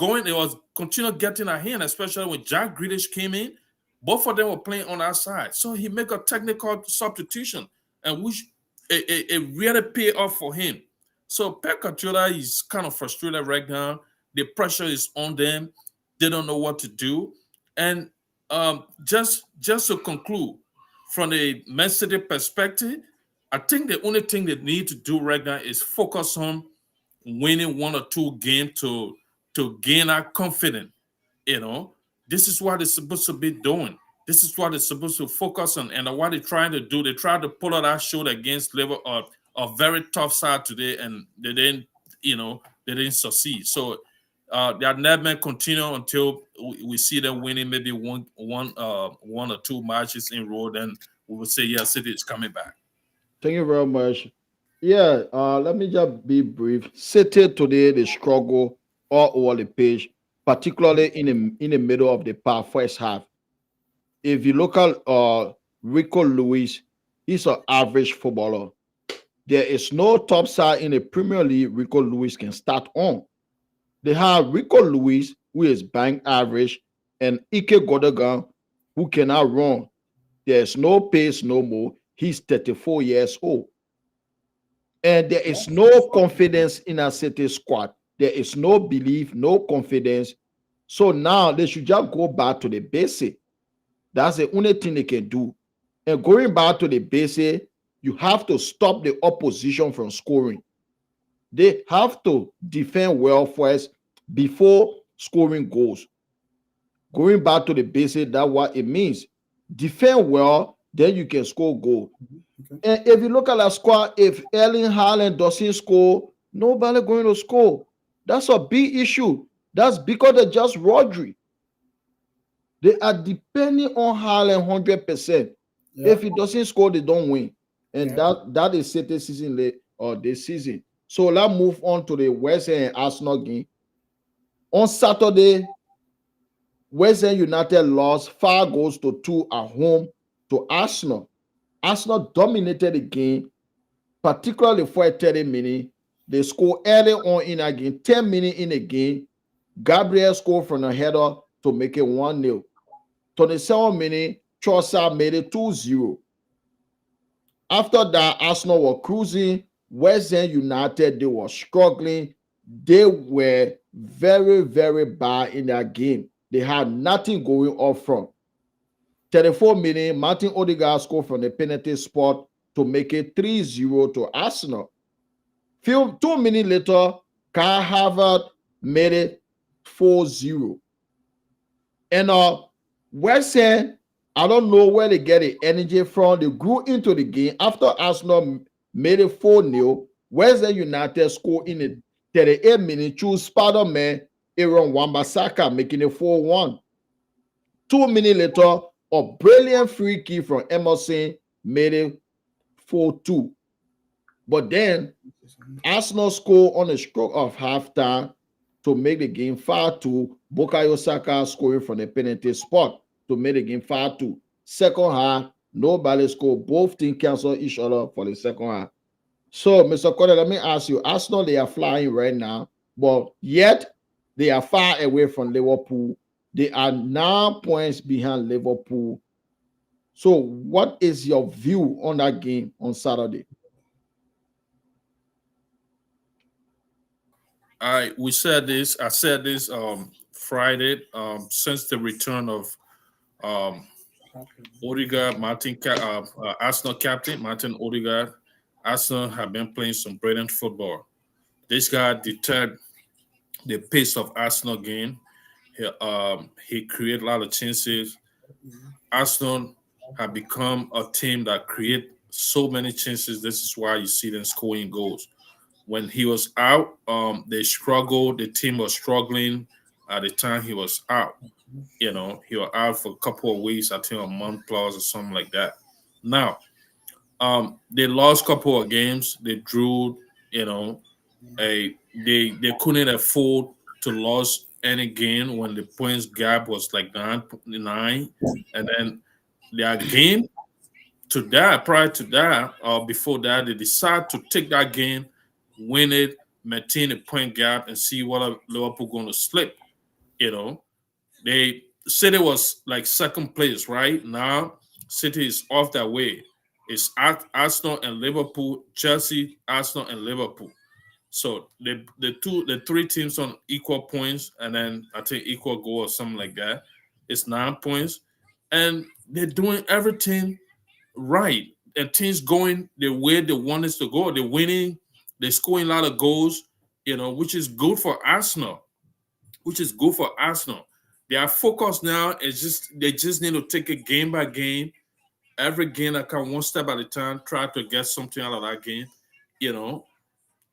continuing getting a hand, especially when Jack Grealish came in. Both of them were playing on our side. So he made a technical substitution, and which it really paid off for him. So Pep Guardiola is kind of frustrated right now. The pressure is on them. They don't know what to do. And just to conclude, from the Man City perspective, I think the only thing they need to do right now is focus on winning 1 or 2 games to gain our confidence. You know, This is what they're supposed to be doing. This is what they're supposed to focus on. And what they're trying to do, they tried to pull out that shoulder against Liverpool, a very tough side today, and they didn't succeed. So that never continue until we see them winning maybe one or two matches in row. Then we will say, yeah, City is coming back. Thank you very much. Yeah, let me just be brief. City today they struggle all over the pitch, particularly in the middle of the park first half. If you look at Rico Lewis, he's an average footballer. There is no top side in the Premier League Rico Lewis can start on. They have Rico Lewis, who is bank average, and Ike Godogan, who cannot run. There's no pace no more. He's 34 years old. And there is no confidence in a City squad. There is no belief, no confidence. So now they should just go back to the basic. That's the only thing they can do. And going back to the basic, you have to stop the opposition from scoring. They have to defend well first before scoring goals. Going back to the basic, that's what it means. Defend well, then you can score goal. And if you look at the squad, if Erling Haaland doesn't score, nobody going to score. That's a big issue. That's because they're just Rodri. They are depending on Haaland 100%. Yeah. If he doesn't score, they don't win. And that is City season late or this season. So let's move on to the West Ham and Arsenal game. On Saturday, West Ham United lost 5-2 at home to Arsenal. Arsenal dominated the game, particularly for 30 minutes. They scored early on in a game, 10 minutes in the game. Gabriel scored from a header to make it 1-0. 27 minutes, Trossard made it 2-0. After that, Arsenal were cruising. West Ham United, they were struggling. They were very, very bad in that game. They had nothing going up front. 34 minutes, Martin Odegaard scored from the penalty spot to make it 3-0 to Arsenal. 2 minutes later, Kai Havertz made it 4-0. And West Ham, I don't know where they get the energy from. They grew into the game. After Arsenal made it 4-0, West Ham United scored in the 38 minutes through Spider-Man Aaron Wan-Bissaka, making it 4-1. 2 minutes later, a brilliant free kick from Emerson made it 4-2. But then Arsenal scored on the stroke of halftime to make the game 5-2. Bukayo Saka scoring from the penalty spot to make the game 5-2. Second half, nobody scored. Both teams canceled each other for the second half. So, Mr. Connor, let me ask you, Arsenal, they are flying right now, but yet they are far away from Liverpool. They are 9 points behind Liverpool. So what is your view on that game on Saturday? I said this Friday, since the return of Odegaard, Arsenal captain Martin Odegaard. Arsenal have been playing some brilliant football. This guy deterred the pace of Arsenal game. He created a lot of chances. Arsenal have become a team that create so many chances. This is why you see them scoring goals. When he was out, they struggled. The team was struggling at the time he was out. He was out for a couple of weeks, I think a month plus or something like that. Now, they lost a couple of games. They drew, they couldn't afford to lose any game when the points gap was like 9. And then their game to that, prior to that, or before that, they decided to take that game, win it, maintain the point gap, and see what Liverpool going to slip. City was like second place right now. City is off that way. It's Arsenal and Liverpool, Chelsea, Arsenal and Liverpool. So the three teams on equal points, and then I think equal goal or something like that. It's 9 points, and they're doing everything right. And teams going the way they want us to go. They're winning. They're scoring a lot of goals. Which is good for Arsenal. Their focus now is they just need to take it game by game. Every game that come one step at a time, try to get something out of that game. You know,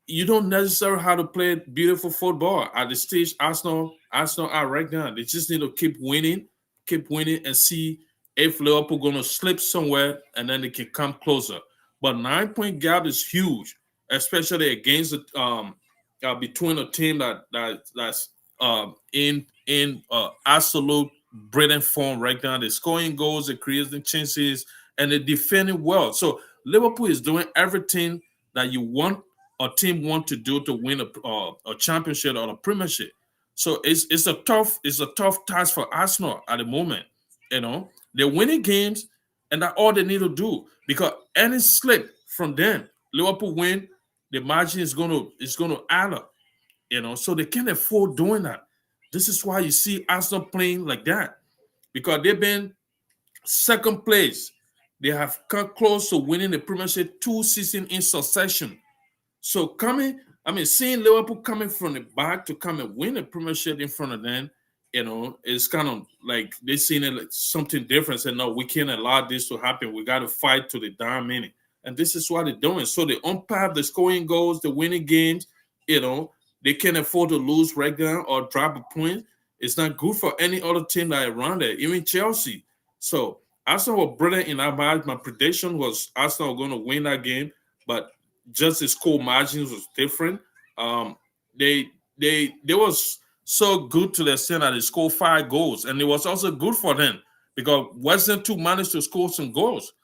you don't necessarily have to play beautiful football at the stage Arsenal are right now. They just need to keep winning, and see if Liverpool gonna slip somewhere, and then they can come closer. But 9 point gap is huge, especially against between a team that's in absolute brilliant form right now. They're scoring goals, they're creating chances, and they're defending well. So Liverpool is doing everything that you want a team want to do to win a championship or a premiership. So it's a tough task for Arsenal at the moment. You know, they're winning games, and that's all they need to do, because any slip from them, Liverpool win, the margin is gonna add up. You know, so they can't afford doing that. This is why you see Arsenal playing like that, because they've been second place. They have come close to winning the Premiership 2 seasons in succession. So seeing Liverpool coming from the back to come and win the Premiership in front of them, it's kind of like they seen it like something different. Said, no, we can't allow this to happen. We got to fight to the damn minute. And this is what they're doing. So they umpire the scoring goals, the winning games. They can't afford to lose right now or drop a point. It's not good for any other team that around there, even Chelsea. So Arsenal were brilliant in that match. My prediction was Arsenal were going to win that game, but just the score margins was different. They was so good to the extent that they scored 5 goals, and it was also good for them because Western 2 managed to score some goals.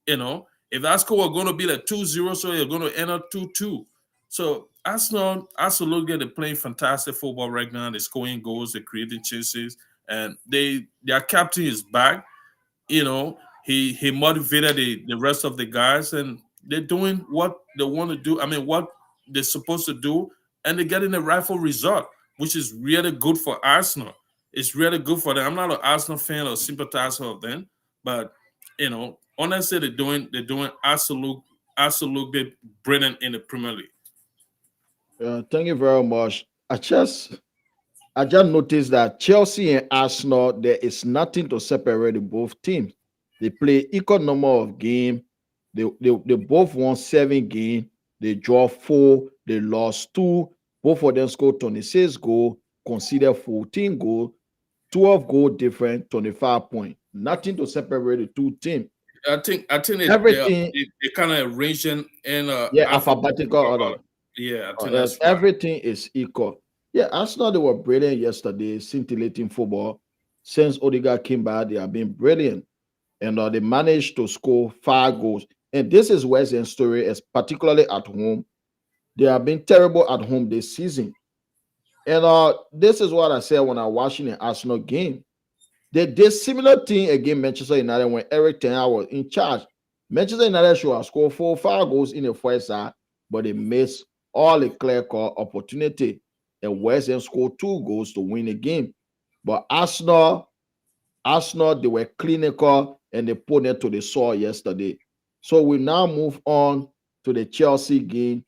If that score was going to be like 2-0, so you're going to end up 2-2. So Arsenal absolutely they're playing fantastic football right now. They're scoring goals, they're creating chances, and their captain is back. He motivated the rest of the guys, and they're doing what they want to do. I mean, what they're supposed to do, and they're getting the rightful result, which is really good for Arsenal. It's really good for them. I'm not an Arsenal fan or sympathizer of them, but honestly, they're doing absolutely brilliant in the Premier League. Thank you very much. I just noticed that Chelsea and Arsenal, there is nothing to separate the both teams. They play equal number of games. They both won 7 games. They draw 4. They lost 2. Both of them scored 26 goals, conceded 14 goals, 12 goal different, 25 points. Nothing to separate the two teams. I think Everything, they kind of arranging in alphabetical order. Yeah, I think Yes, that's right. everything is equal. Yeah, Arsenal, they were brilliant yesterday, scintillating football. Since Odegaard came back, they have been brilliant. And they managed to score 5 goals. And this is West End story, is particularly at home. They have been terrible at home this season. And this is what I said when I was watching an Arsenal game. They did similar thing against Manchester United when Eric Ten Hag was in charge. Manchester United should have scored 4 or 5 goals in the first half, but they missed all the clear-cut opportunity. And West Ham scored 2 goals to win the game. But Arsenal, they were clinical and they put it to the sword yesterday. So we now move on to the Chelsea game.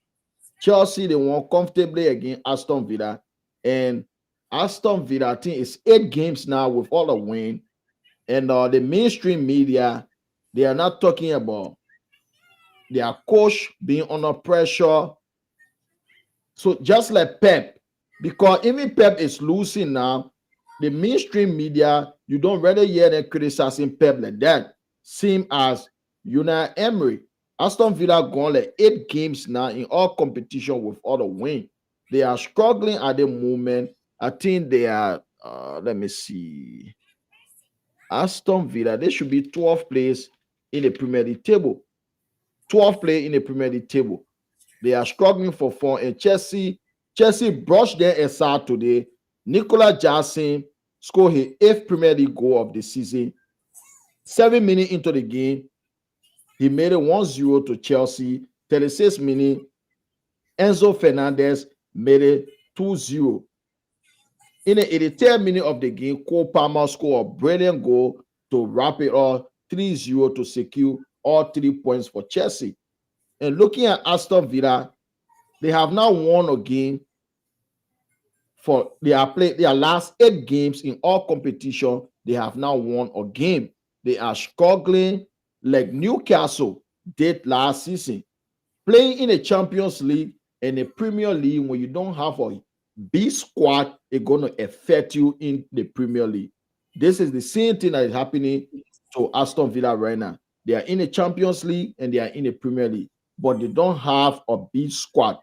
Chelsea, they won comfortably against Aston Villa. And Aston Villa, I think it's 8 games now with all the win. And the mainstream media, they are not talking about their coach being under pressure. So just like Pep, because even Pep is losing now, the mainstream media, you don't really hear them criticizing Pep like that. Same as Unai Emery. Aston Villa gone like 8 games now in all competition with all the win. They are struggling at the moment. I think they are, let me see. Aston Villa, they should be 12th place in the Premier League table. 12th place in the Premier League table. They are struggling for form. And Chelsea brushed their aside today. Nicola Jackson scored his 8th Premier League goal of the season. 7 minutes into the game, he made it 1-0 to Chelsea. 36 minutes, Enzo Fernandez made it 2-0. In the 83rd minute of the game, Cole Palmer scored a brilliant goal to wrap it up 3-0 to secure all 3 points for Chelsea. And looking at Aston Villa, they have now won a game For they are played their last 8 games in all competition. They have now won a game. They are struggling like Newcastle did last season. Playing in a Champions League and a Premier League when you don't have a B squad, it's going to affect you in the Premier League. This is the same thing that is happening to Aston Villa right now. They are in a Champions League and they are in a Premier League, but they don't have a B squad.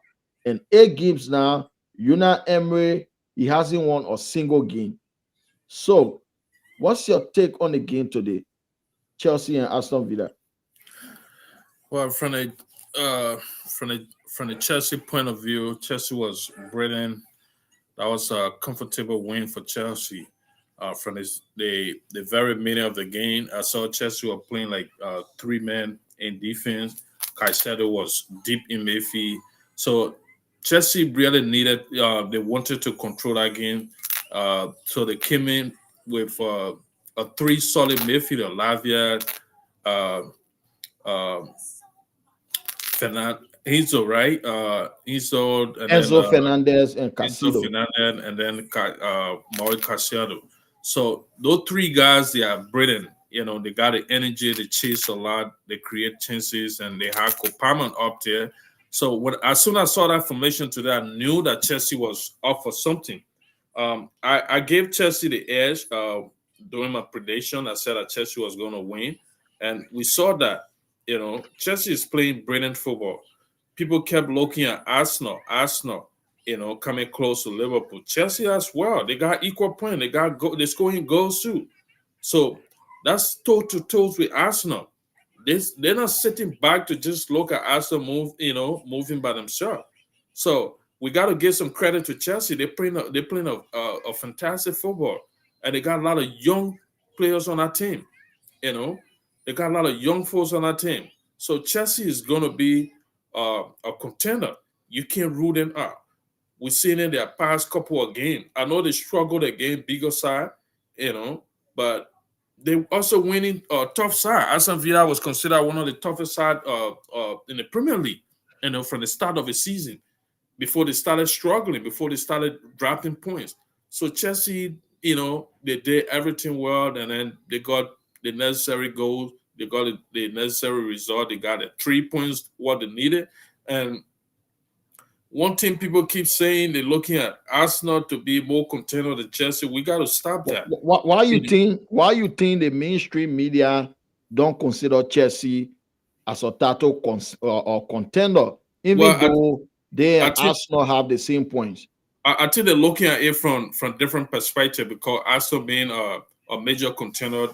And 8 games now, Una Emery, he hasn't won a single game. So, what's your take on the game today, Chelsea and Aston Villa? Well, uh, from the Chelsea point of view, Chelsea was brilliant. That was a comfortable win for Chelsea. From the very beginning of the game, I saw Chelsea were playing like 3 men in defense. Caicedo was deep in midfield. So Chelsea really needed. They wanted to control that game. So they came in with a three solid midfielder: Lavia, uh, uh, Enzo, right? Enzo, and then Enzo Fernandez and Enzo Casido. Fernandez, and then Mauri Casiado. So those three guys, they are brilliant. You know, they got the energy, they chase a lot, they create chances, and they have Copaman up there. So as soon as I saw that formation today, I knew that Chelsea was up for something. I gave Chelsea the edge during my prediction. I said that Chelsea was going to win, and we saw that. You know, Chelsea is playing brilliant football. People kept looking at Arsenal, coming close to Liverpool. Chelsea as well. They got equal point. They're scoring goals too. So that's toe to toes with Arsenal. They're not sitting back to just look at Arsenal moving by themselves. So we got to give some credit to Chelsea. They're playing a fantastic football, and they got a lot of young players on our team. You know, they got a lot of young folks on that team. So Chelsea is going to be a contender. You can't rule them out. We've seen in their past couple of games. I know they struggled against bigger side, but they also winning tough side. Aston Villa was considered one of the toughest side in the Premier League, from the start of the season before they started struggling, before they started dropping points. So Chelsea, they did everything well, and then they got the necessary goals, they got the necessary result, they got the 3 points what they needed. And one thing people keep saying they're looking at Arsenal to be more contender than Chelsea. We got to stop that. Why you think? Why you think the mainstream media don't consider Chelsea as a title or contender, even Well, though they I and think Arsenal have the same points? I think they're looking at it from different perspective because Arsenal being a major contender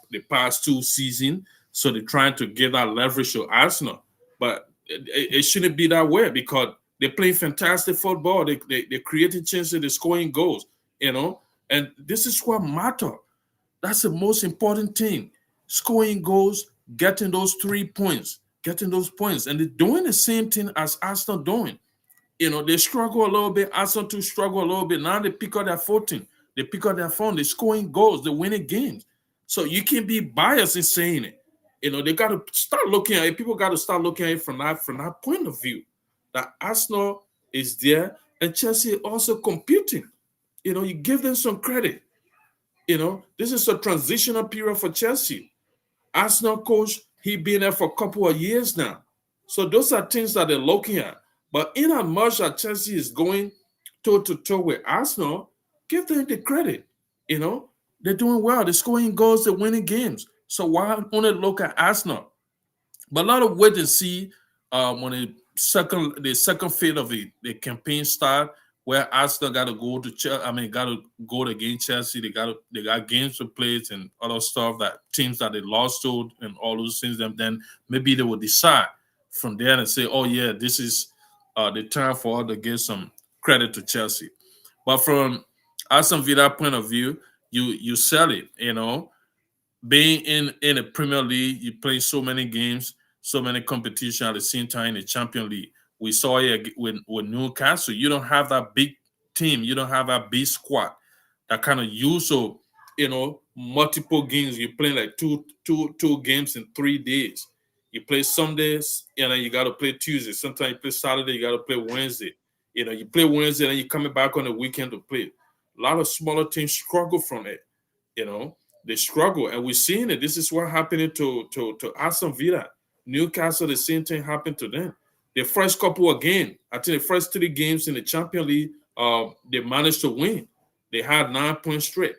the past 2 seasons, so they're trying to give that leverage to Arsenal. But it shouldn't be that way because they play fantastic football. They creating chances, they're scoring goals, and this is what matter. That's the most important thing. Scoring goals, getting those 3 points, getting those points. And they're doing the same thing as Arsenal doing. They struggle a little bit. Arsenal too struggle a little bit. Now they pick up their 14. They pick up their phone. They're scoring goals. They're winning games. So you can't be biased in saying it. They got to start looking at it. People got to start looking at it from that point of view. That Arsenal is there and Chelsea also competing. You give them some credit. This is a transitional period for Chelsea. Arsenal coach, he been there for a couple of years now. So those are things that they're looking at. But in as much as Chelsea is going toe to toe with Arsenal, give them the credit. They're doing well. They're scoring goals. They're winning games. So why only look at Arsenal? But a lot of wait and see when the second phase of the campaign start, where Arsenal got to go to got to go against Chelsea. They got games to play and other stuff that teams that they lost to and all those things. And then maybe they will decide from there and say, oh yeah, this is the time for us to give some credit to Chelsea. But from Aston Villa point of view, you sell it. Being in a Premier League, you play so many games, so many competition at the same time in the Champions League. We saw it with Newcastle. You don't have that big team. You don't have that big squad that kind of use so multiple games. You play like two games in 3 days. You play some days, and then you got to play Tuesday. Sometimes you play Saturday. You got to play Wednesday. You play Wednesday and you're coming back on the weekend to play. A lot of smaller teams struggle from it. You know, they struggle, and we're seeing it. This is what happening to Aston Villa, Newcastle. The same thing happened to them. The first couple again, I think the first 3 games in the Champions League, they managed to win. They had 9 points straight.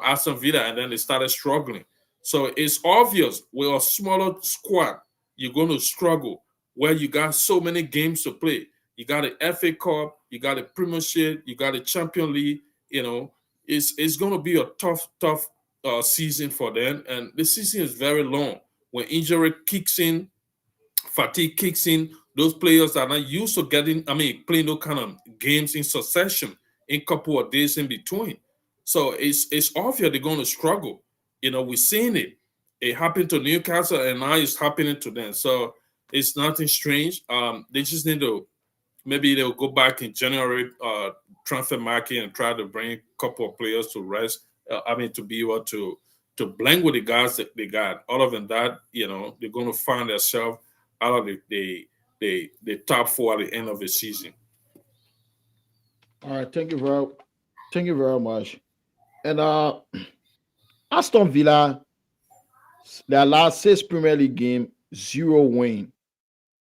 Aston Villa, and then they started struggling. So it's obvious with a smaller squad, you're going to struggle where you got so many games to play. You got the FA Cup, you got the Premiership, you got the Champions League. It's going to be a tough season for them, and the season is very long. When injury kicks in, fatigue kicks in, those players are not used to playing those kind of games in succession in a couple of days in between. So it's obvious they're going to struggle. We're seeing it. It happened to Newcastle, and now it's happening to them. So it's nothing strange. They just need to, maybe they'll go back in January transfer market and try to bring a couple of players to rest. To be able to blend with the guys that they got. Other than that, they're going to find themselves out of the top 4 at the end of the season. All right, thank you very much. And Aston Villa, their last 6 Premier League game, 0 win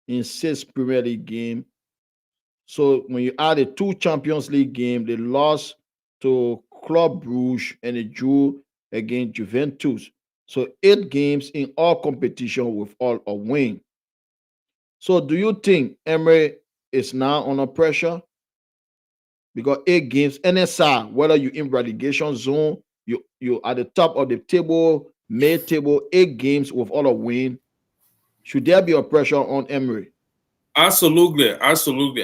in 6 Premier League game. So when you add the 2 Champions League game, they lost to Club Brugge and they drew against Juventus. So 8 games in all competition with all a win. So do you think Emery is now under pressure? Because 8 games, NSR, whether you in relegation zone, you at the top of the table, mid table, 8 games with all a win. Should there be a pressure on Emery? Absolutely.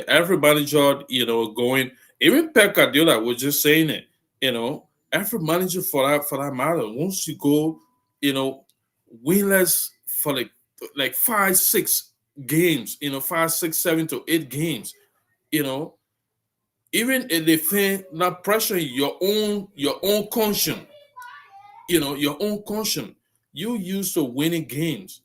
Every manager, going. Even Pep Guardiola was just saying it. Every manager for that matter wants to go, winless for like 5, 6 games. 5, 6, 7 to 8 games. You know, Even if they feel not pressuring your own conscience. Your own conscience. You used to winning games.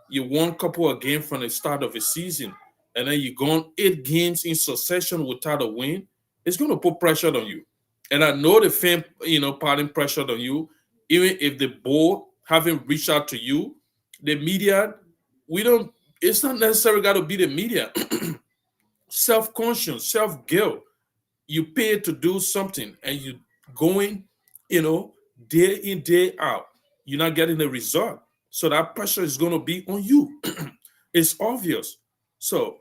You won a couple of games from the start of the season, and then you gone 8 games in succession without a win. It's going to put pressure on you. And I know the fan, putting pressure on you, even if the board haven't reached out to you, the media, we don't. It's not necessarily got to be the media. Self-conscious, self-guilt. You pay to do something, and you going, day in, day out. You're not getting the result. So that pressure is going to be on you. It's obvious. So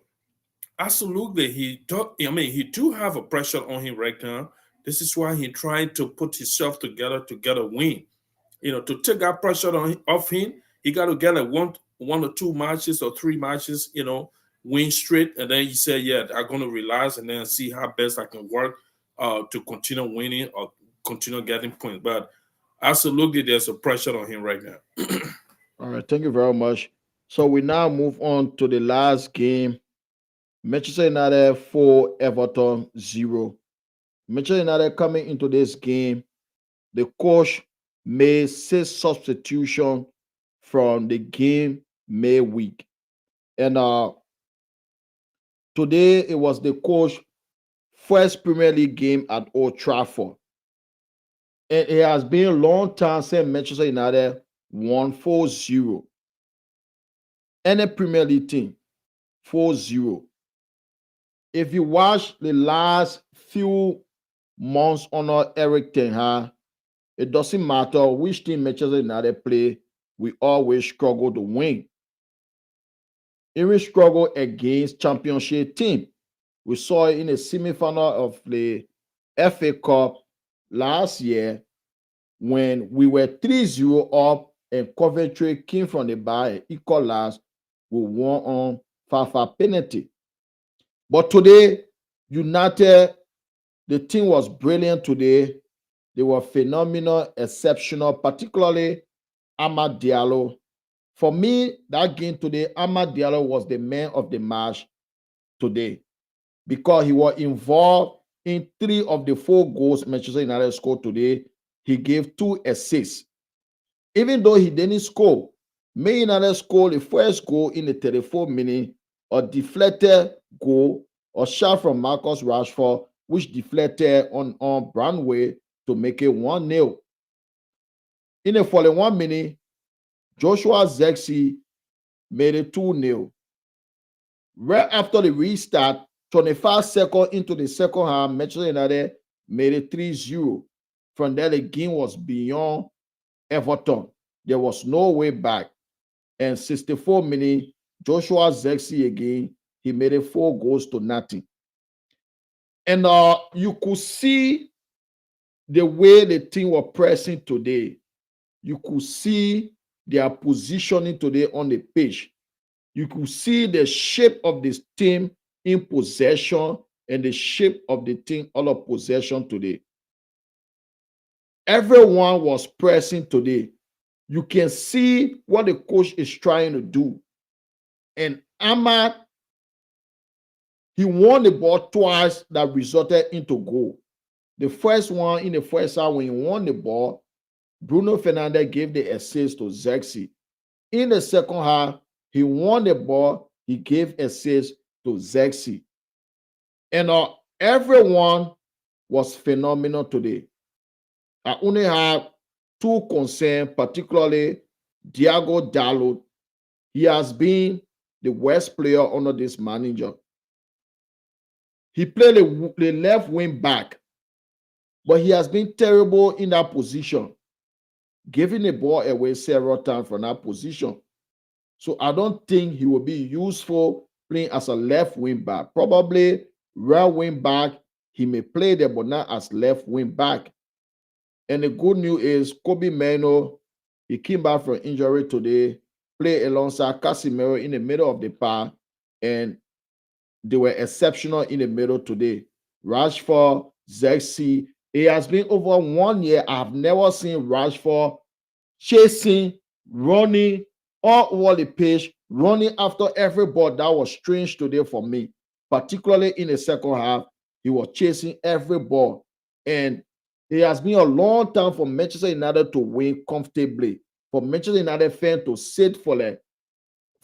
absolutely, he do have a pressure on him right now. This is why he's trying to put himself together to get a win. To take that pressure off him, he got to get a one or 2 matches or 3 matches, win straight, and then he said, "Yeah, I'm going to relax and then see how best I can work to continue winning or continue getting points." But absolutely, there's a pressure on him right now. All right, thank you very much. So we now move on to the last game. Manchester United 4, Everton 0. Manchester United coming into this game, the coach made 6 substitutions from the game May week. And today it was the coach first Premier League game at Old Trafford. And it has been a long time since Manchester United won 4-0. Any Premier League team, 4-0. If you watch the last few months under Eric Ten Hag, it doesn't matter which team Manchester United play, we always struggle to win. Even struggle against championship team. We saw it in the semi-final of the FA Cup last year when we were 3-0 up and Coventry came from the back and equalized with 1 on 5 penalty. But today, United, the team was brilliant today. They were phenomenal, exceptional, particularly Amad Diallo. For me, that game today, Amad Diallo was the man of the match today because he was involved in 3 of the 4 goals Manchester United scored today. He gave 2 assists. Even though he didn't score, Man United scored the first goal in the 34th minute, a deflected goal A shot from Marcus Rashford, which deflected on Brownway to make it 1-0. In the following 1 minute, Joshua Zexi made it 2-0. Right after the restart, 25 seconds into the second half, Manchester United made it 3-0. From there, the game was beyond Everton. There was no way back. And 64 minutes, Joshua Zexi again, he made it 4-0. And you could see the way the team were pressing today. You could see their positioning today on the pitch. You could see the shape of this team in possession and the shape of the team out of possession today. Everyone was pressing today. You can see what the coach is trying to do. And Ahmad, he won the ball twice that resulted into goal. The first one in the first half, when he won the ball, Bruno Fernandes gave the assist to Zexi. In the second half, he won the ball, he gave assist to Zexi. And everyone was phenomenal today. I only have two concerns, particularly Diego Dalot. He has been the worst player under this manager. He played the left wing back, but he has been terrible in that position, giving the ball away several times from that position. So I don't think he will be useful playing as a left wing back. Probably right wing back, he may play there, but not as left wing back. And the good news is Kobe Meno, he came back from injury today, played alongside Casemiro in the middle of the park, and they were exceptional in the middle today. Rashford, Zexi, it has been over 1 year. I've never seen Rashford chasing, running all over the pitch, running after every ball. That was strange today for me, particularly in the second half. He was chasing every ball. And it has been a long time for Manchester United to win comfortably, for Manchester United fans to sit for like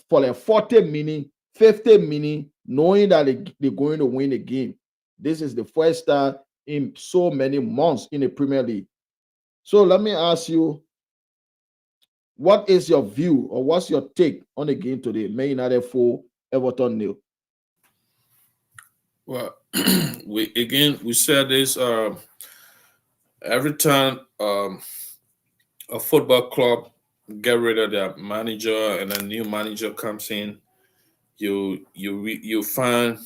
40 minutes, 50 minutes, knowing that they're going to win the game. This is the first time in so many months in the Premier League. So let me ask you, what is your view or what's your take on the game today? Man United 4, Everton 0. Well, we said this every time a football club get rid of their manager and a new manager comes in, you find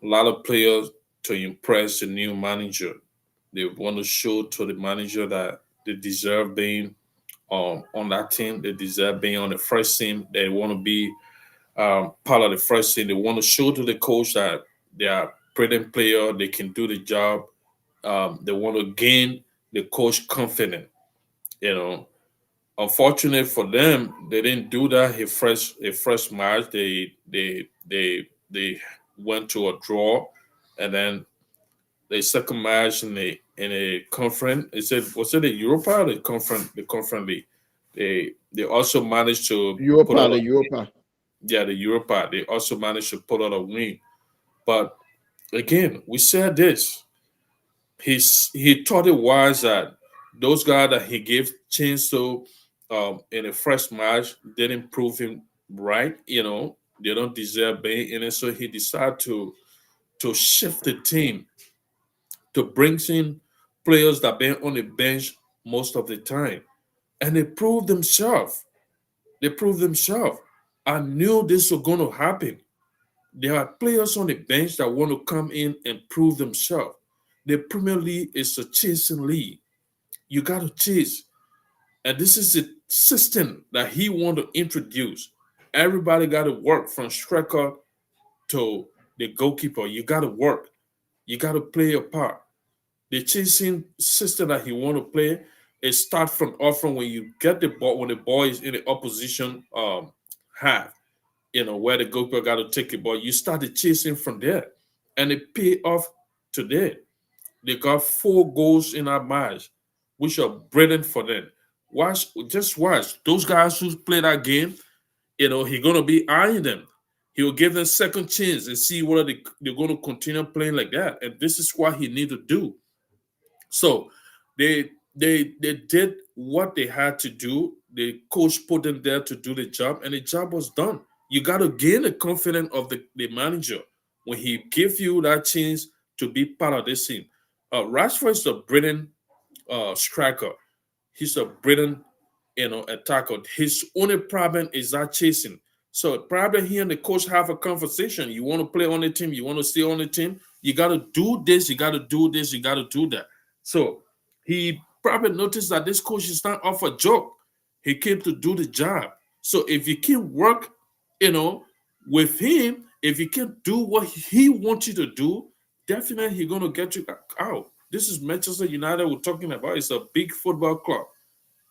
a lot of players to impress the new manager. They want to show to the manager that they deserve being on that team. They deserve being on the first team. They want to be part of the first team. They want to show to the coach that they are brilliant player. They can do the job. They want to gain the coach confidence. You know, unfortunate for them, they didn't do that. A first match, they went to a draw, and then the second match in a conference. Was it the Europa or the conference league? They also managed to put out The Europa. the Europa. They also managed to put out a win. But again, we said this. He thought it was that those guys that he gave chance to in the first match didn't prove him right. You know, they don't deserve being in it. So he decided to shift the team to bring in players that been on the bench most of the time. And they proved themselves. They proved themselves. I knew this was going to happen. There are players on the bench that want to come in and prove themselves. The Premier League is a chasing league. You got to chase. And this is the system that he want to introduce. Everybody got to work from striker to the goalkeeper. You got to work. You got to play your part. The chasing system that he want to play is start from often when you get the ball, when the ball is in the opposition half, you know, where the goalkeeper got to take the ball. You start the chasing from there. And it pay off today. They got 4 goals in our match, which are brilliant for them. Just watch. Those guys who play that game, you know, he's gonna be eyeing them. He will give them second chance and see whether they're going to continue playing like that. And this is what he need to do. So they did what they had to do. The coach put them there to do the job, and the job was done. You got to gain the confidence of the manager when he give you that chance to be part of this team. Rashford is a brilliant striker. He's a brilliant, attacker. His only problem is that chasing. So probably he and the coach have a conversation. You want to play on the team, you want to stay on the team, you got to do this, you got to do this, you got to do that. So he probably noticed that this coach is not off a joke. He came to do the job. So if you can work, with him, if you can do what he wants you to do, definitely he's gonna get you out. This is Manchester United we're talking about. It's a big football club.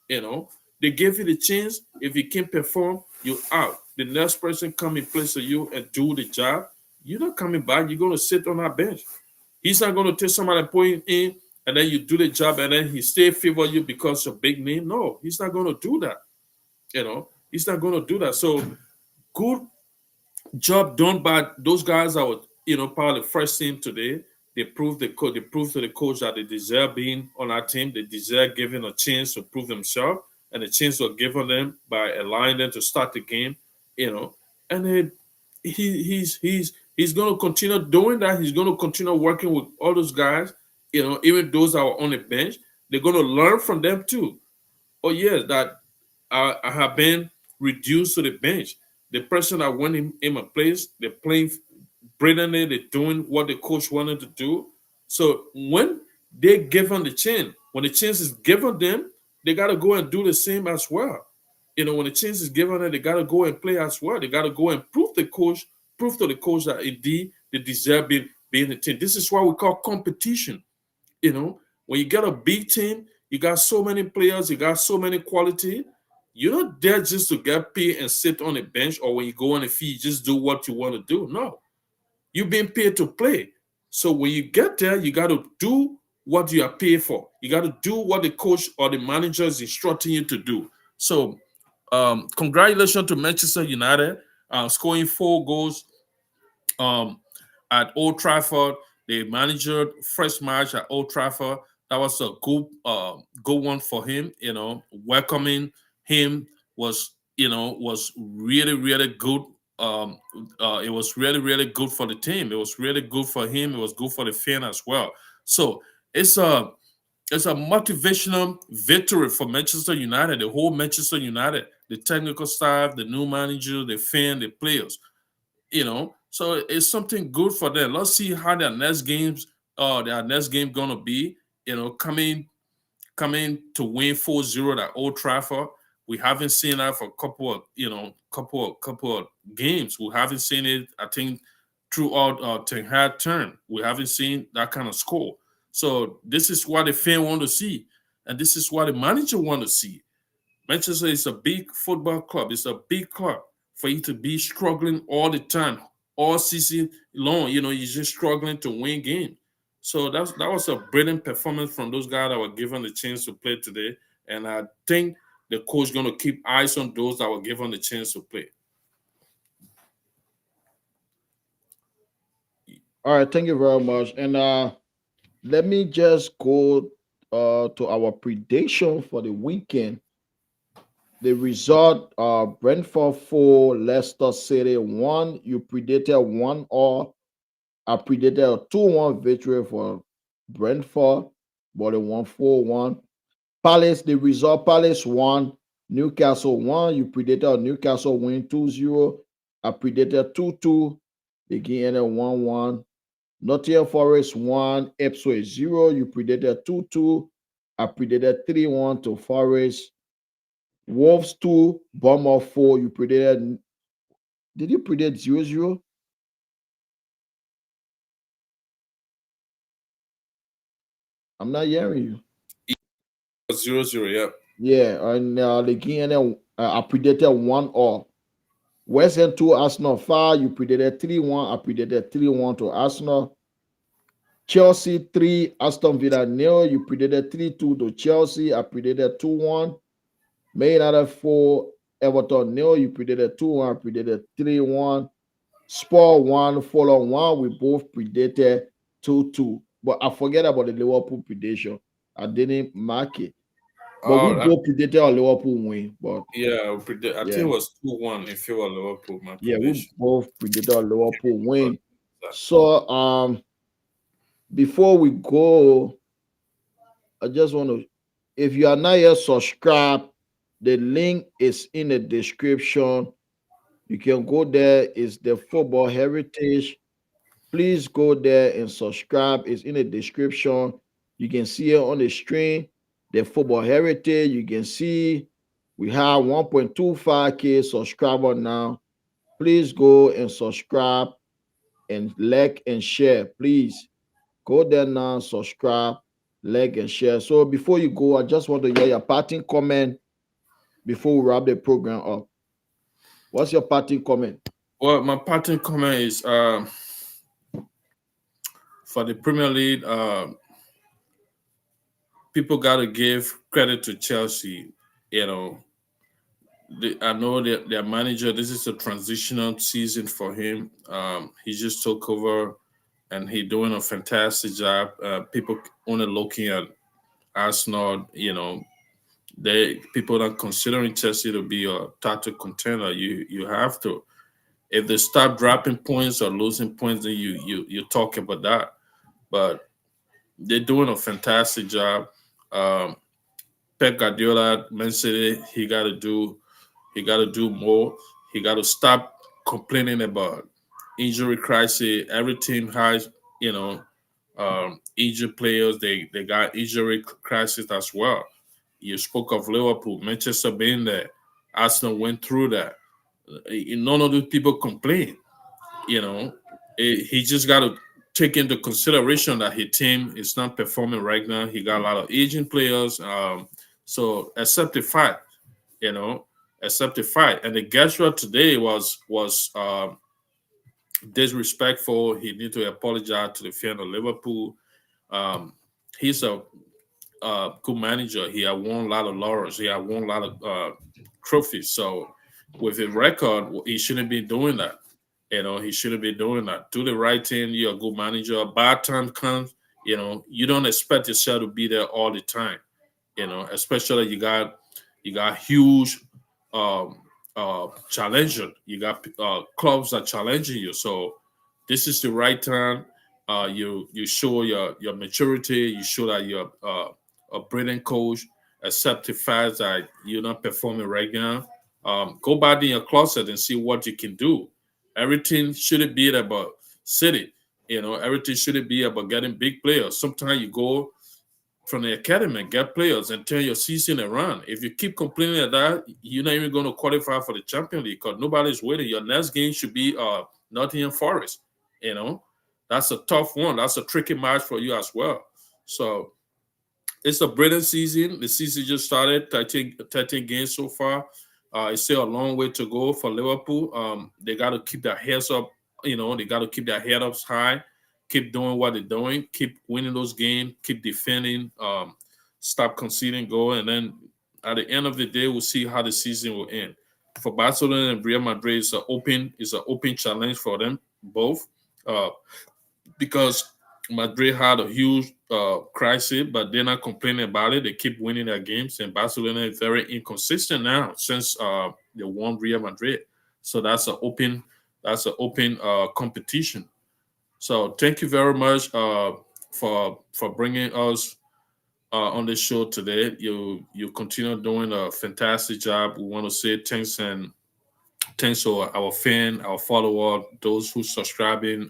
You know, they give you the chance. If you can perform, you're out. The next person come in place of you and do the job. You're not coming back. You're gonna sit on that bench. He's not gonna take somebody and put him in, and then you do the job, and then he stay favor you because you're a big name. No, he's not gonna do that. He's not gonna do that. So good job done by those guys that were, part of the first team today. They proved they proved to the coach that they deserve being on our team. They deserve giving a chance to prove themselves, and the chance was given them by allowing them to start the game. And then he's going to continue doing that. He's going to continue working with all those guys. Even those that are on the bench, they're going to learn from them too. Oh yes, that I have been reduced to the bench. The person that went in my place, they're playing brilliantly, they're doing what the coach wanted to do. So when they given the chance, when the chance is given them, they gotta go and do the same as well. When the chance is given them, they gotta go and play as well. They gotta go and prove to the coach that indeed they deserve being the team. This is what we call competition. When you get a big team, you got so many players, you got so many quality. You're not there just to get paid and sit on a bench, or when you go on a field, just do what you want to do. No, you've been paid to play. So when you get there, you got to do what you are paid for. You got to do what the coach or the manager is instructing you to do. So congratulations to Manchester United scoring 4 goals at Old Trafford. The manager first match at Old Trafford. That was a good one for him. Welcoming him was really really good. It was really really good for the team. It was really good for him. It was good for the fan as well. So it's a motivational victory for Manchester United, the whole Manchester United, the technical staff, the new manager, the fan, the players. So it's something good for them. Let's see how their next game gonna be. Coming to win 4-0 at Old Trafford. We haven't seen that for a couple of games. We haven't seen it, I think, throughout Ten Hag term. We haven't seen that kind of score. So this is what the fan want to see, and this is what the manager want to see. Manchester is a big football club. It's a big club. For you to be struggling all the time, all season long, you're just struggling to win games. So that was a brilliant performance from those guys that were given the chance to play today. And I think the coach is going to keep eyes on those that were given the chance to play. All right, thank you very much. And let me just go to our prediction for the weekend. The result: Brentford 4, Leicester City 1. You predicted 1-all. I predicted a 2-1 victory for Brentford, but it won 4-1. Palace, the result: Palace 1, Newcastle 1. You predicted a Newcastle win 2-0. I predicted 2-2. The game ended 1-1. Nottingham Forest 1, Ipswich 0. You predicted 2-2. I predicted 3-1 to Forest. Wolves 2, Bournemouth 4. You predicted. Did you predict 0-0? I'm not hearing you. 0-0, yeah. Yeah, and the game I predicted 1-all. West Ham 2, Arsenal 5. You predicted 3-1. I predicted 3-1 to Arsenal. Chelsea 3, Aston Villa 0. You predicted 3-2 to Chelsea. I predicted 2-1. Man United 4, Everton 0. You predicted 2-1. I predicted 3-1. Spur 1, Fulham 1. We both predicted 2-2. But I forget about the Liverpool prediction. I didn't mark it. But we Oh, both predicted our Liverpool win. But yeah, I think it yeah, was 2-1 in favor of Liverpool, my yeah, we prediction. both predicted our Liverpool But win. So before we go, I just want to, if you are not yet subscribed, the link is in the description. You can go there. It's the Football Heritage. Please go there and subscribe. It's in the description. You can see it on the screen. The Football Heritage. You can see we have 1.25K subscriber now. Please go and subscribe and like and share. Please go there now, subscribe, like and share. So before you go, I just want to hear your parting comment before we wrap the program up. What's your parting comment? well, my parting comment is for the Premier League. People got to give credit to Chelsea. You know, I know that their manager. This is a transitional season for him. He just took over, and he doing a fantastic job. People only looking at Arsenal. You know, they people are considering Chelsea to be a title contender. You have to. If they stop dropping points or losing points, then you talk about that. But they're doing a fantastic job. Um, Pep Guardiola mentioned it. He got to do more. He got to stop complaining about injury crisis. Every team has, you know, injured players. They got injury crisis as well. You spoke of Liverpool, Manchester being there. Arsenal went through that. None of those people complain. You know, he just got to take into consideration that his team is not performing right now. He got a lot of aging players. So accept the fact, you know, accept the fact. And the gesture today was disrespectful. He need to apologize to the fan of Liverpool. Um, he's a good manager. He had won a lot of laurels. He had won a lot of trophies. So with his record, he shouldn't be doing that. You know, he shouldn't be doing that. Do the right thing. You're a good manager. Bad time comes. You know, you don't expect yourself to be there all the time. You know, especially you got huge challenger. You got clubs that challenging you. So this is the right time. You show your maturity. You show that you're a brilliant coach. Accept the fact that you're not performing right now. Go back in your closet and see what you can do. Everything shouldn't be about city. You know, everything shouldn't be about getting big players. Sometimes you go from the academy and get players and turn your season around. If you keep complaining at that, you're not even going to qualify for the Champions League because nobody's waiting. Your next game should be Nottingham Forest. You know, that's a tough one. That's a tricky match for you as well. So it's a brilliant season. The season just started, 13 games so far. It's still a long way to go for Liverpool. They got to keep their heads up. You know, they got to keep their head up high, keep doing what they're doing, keep winning those games, keep defending, stop conceding goal, and then at the end of the day, we'll see how the season will end. For Barcelona and Real Madrid, it's an open challenge for them both. Uh, because Madrid had a huge crisis, but they're not complaining about it. They keep winning their games, and Barcelona is very inconsistent now since they won Real Madrid. So that's an open competition. So thank you very much for bringing us on the show today. You continue doing a fantastic job. We want to say thanks to our fan, our follower, those who subscribing.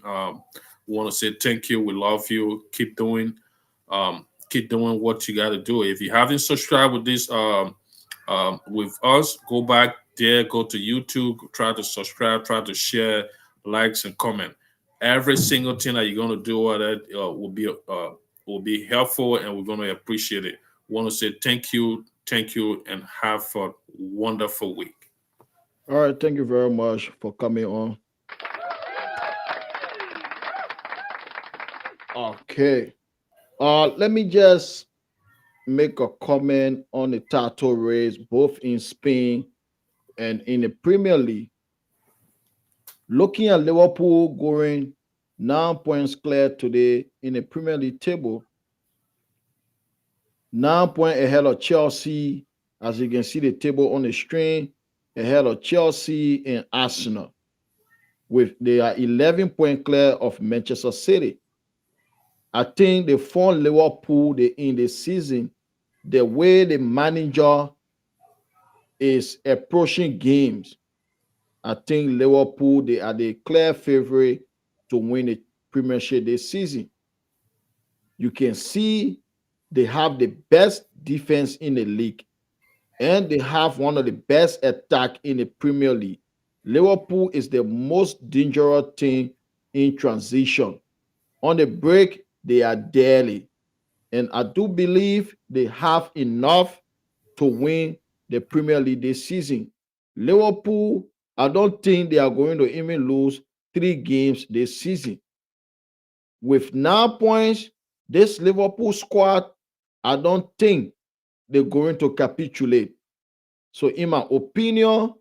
We want to say thank you. We love you. Keep doing what you got to do. If you haven't subscribed with this, with us, go back there, go to YouTube, try to subscribe, try to share, likes and comment. Every single thing that you're gonna do with that will be helpful, and we're gonna appreciate it. We want to say thank you, and have a wonderful week. All right, thank you very much for coming on. Okay. Let me just make a comment on the title race, both in Spain and in the Premier League. Looking at Liverpool going 9 points clear today in the Premier League table, 9 points ahead of Chelsea. As you can see, the table on the screen, ahead of Chelsea and Arsenal. They are 11 points clear of Manchester City. I think the form Liverpool in the season, the way the manager is approaching games, I think Liverpool, they are the clear favorite to win the Premiership this season. You can see they have the best defense in the league, and they have one of the best attack in the Premier League. Liverpool is the most dangerous team in transition. On the break, they are deadly. And I do believe they have enough to win the Premier League this season. Liverpool, I don't think they are going to even lose 3 games this season. With 9 points, this Liverpool squad, I don't think they're going to capitulate. So, in my opinion,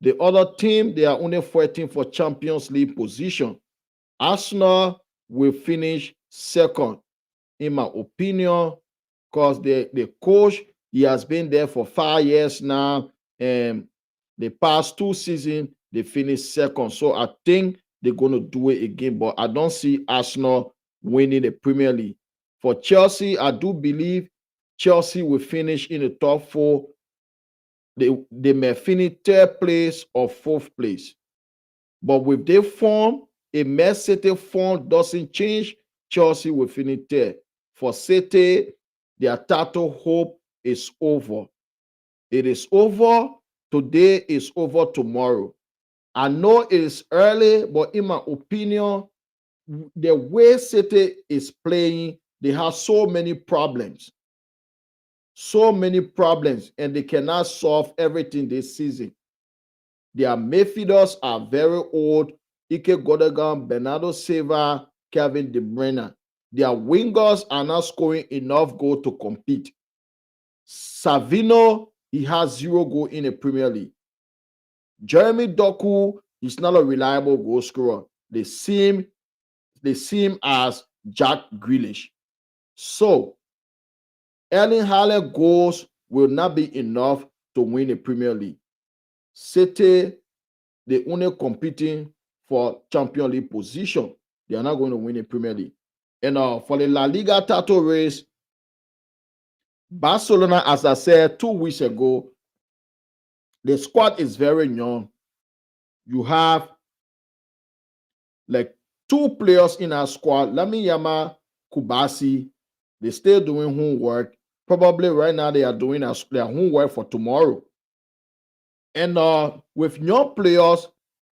the other team, they are only fighting for Champions League position. Arsenal will finish second, in my opinion, because the coach, he has been there for 5 years now, and the past 2 seasons, they finished second. So I think they're going to do it again, but I don't see Arsenal winning the Premier League. For Chelsea, I do believe Chelsea will finish in the top 4. They may finish 3rd place or 4th place. But with their form, if Man City form doesn't change, Chelsea will finish 3rd. For City, their title hope is over. It is over. Today is over tomorrow. I know it is early, but in my opinion, the way City is playing, they have so many problems. So many problems, and they cannot solve everything this season. Their midfielders are very old. Ike Godegan, Bernardo Silva, Kevin De Bruyne. Their wingers are not scoring enough goal to compete. Savino, he has 0 goal in the Premier League. Jeremy Doku is not a reliable goal scorer. They seem as Jack Grealish. So, Erling Haaland goals will not be enough to win the Premier League. City, they only competing for Champions League position. They are not going to win the Premier League. And for the La Liga title race, Barcelona, as I said 2 weeks ago, the squad is very young. You have like 2 players in our squad, Lamine Yamal, Kubasi. They're still doing homework. Probably right now they are doing their homework for tomorrow. And with young players,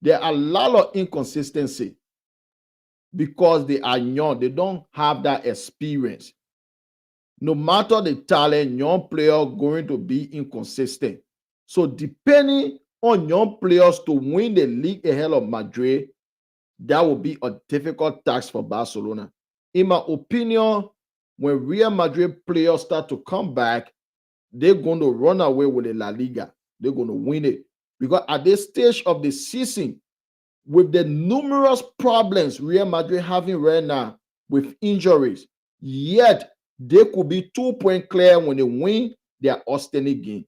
there are a lot of inconsistency because they are young. They don't have that experience. No matter the talent, young players going to be inconsistent. So depending on young players to win the league ahead of Madrid, that will be a difficult task for Barcelona. In my opinion, when Real Madrid players start to come back, they're going to run away with the La Liga. They're going to win it. Because at this stage of the season, with the numerous problems Real Madrid having right now with injuries, yet they could be 2 points clear when they win their outstanding game.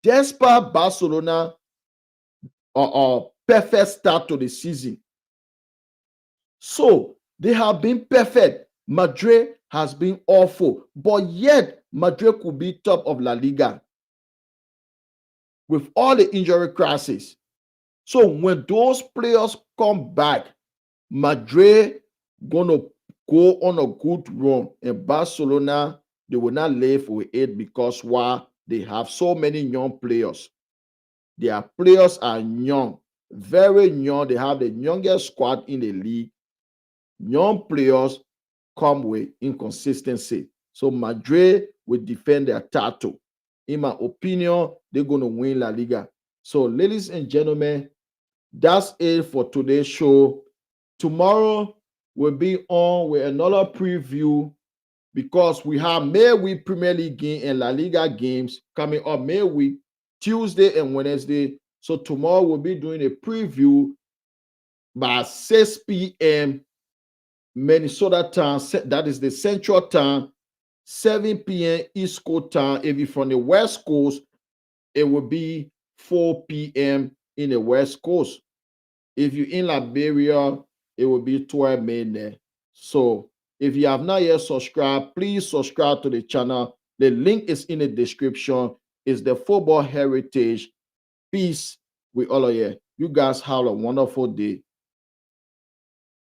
Despite Barcelona perfect start to the season. So they have been perfect. Madrid has been awful, but yet Madrid could be top of La Liga with all the injury crisis. So when those players come back, Madrid gonna go on a good run, and Barcelona, they will not live with it because why? They have so many young players. Their players are young, very young. They have the youngest squad in the league. Young players come with inconsistency. So Madrid will defend their title. In my opinion, they're going to win La Liga. So, ladies and gentlemen, that's it for today's show. Tomorrow we'll be on with another preview because we have midweek Premier League game and La Liga games coming up midweek, Tuesday and Wednesday. So tomorrow we'll be doing a preview by 6 p.m. Minnesota time, that is the central time, 7 p.m. East Coast time. If you're from the West Coast, it will be 4 p.m. in the West Coast. If you're in Liberia, it will be 12 midnight. So if you have not yet subscribed, please subscribe to the channel. The link is in the description. It's the Football Heritage. Peace with all of you. You guys have a wonderful day.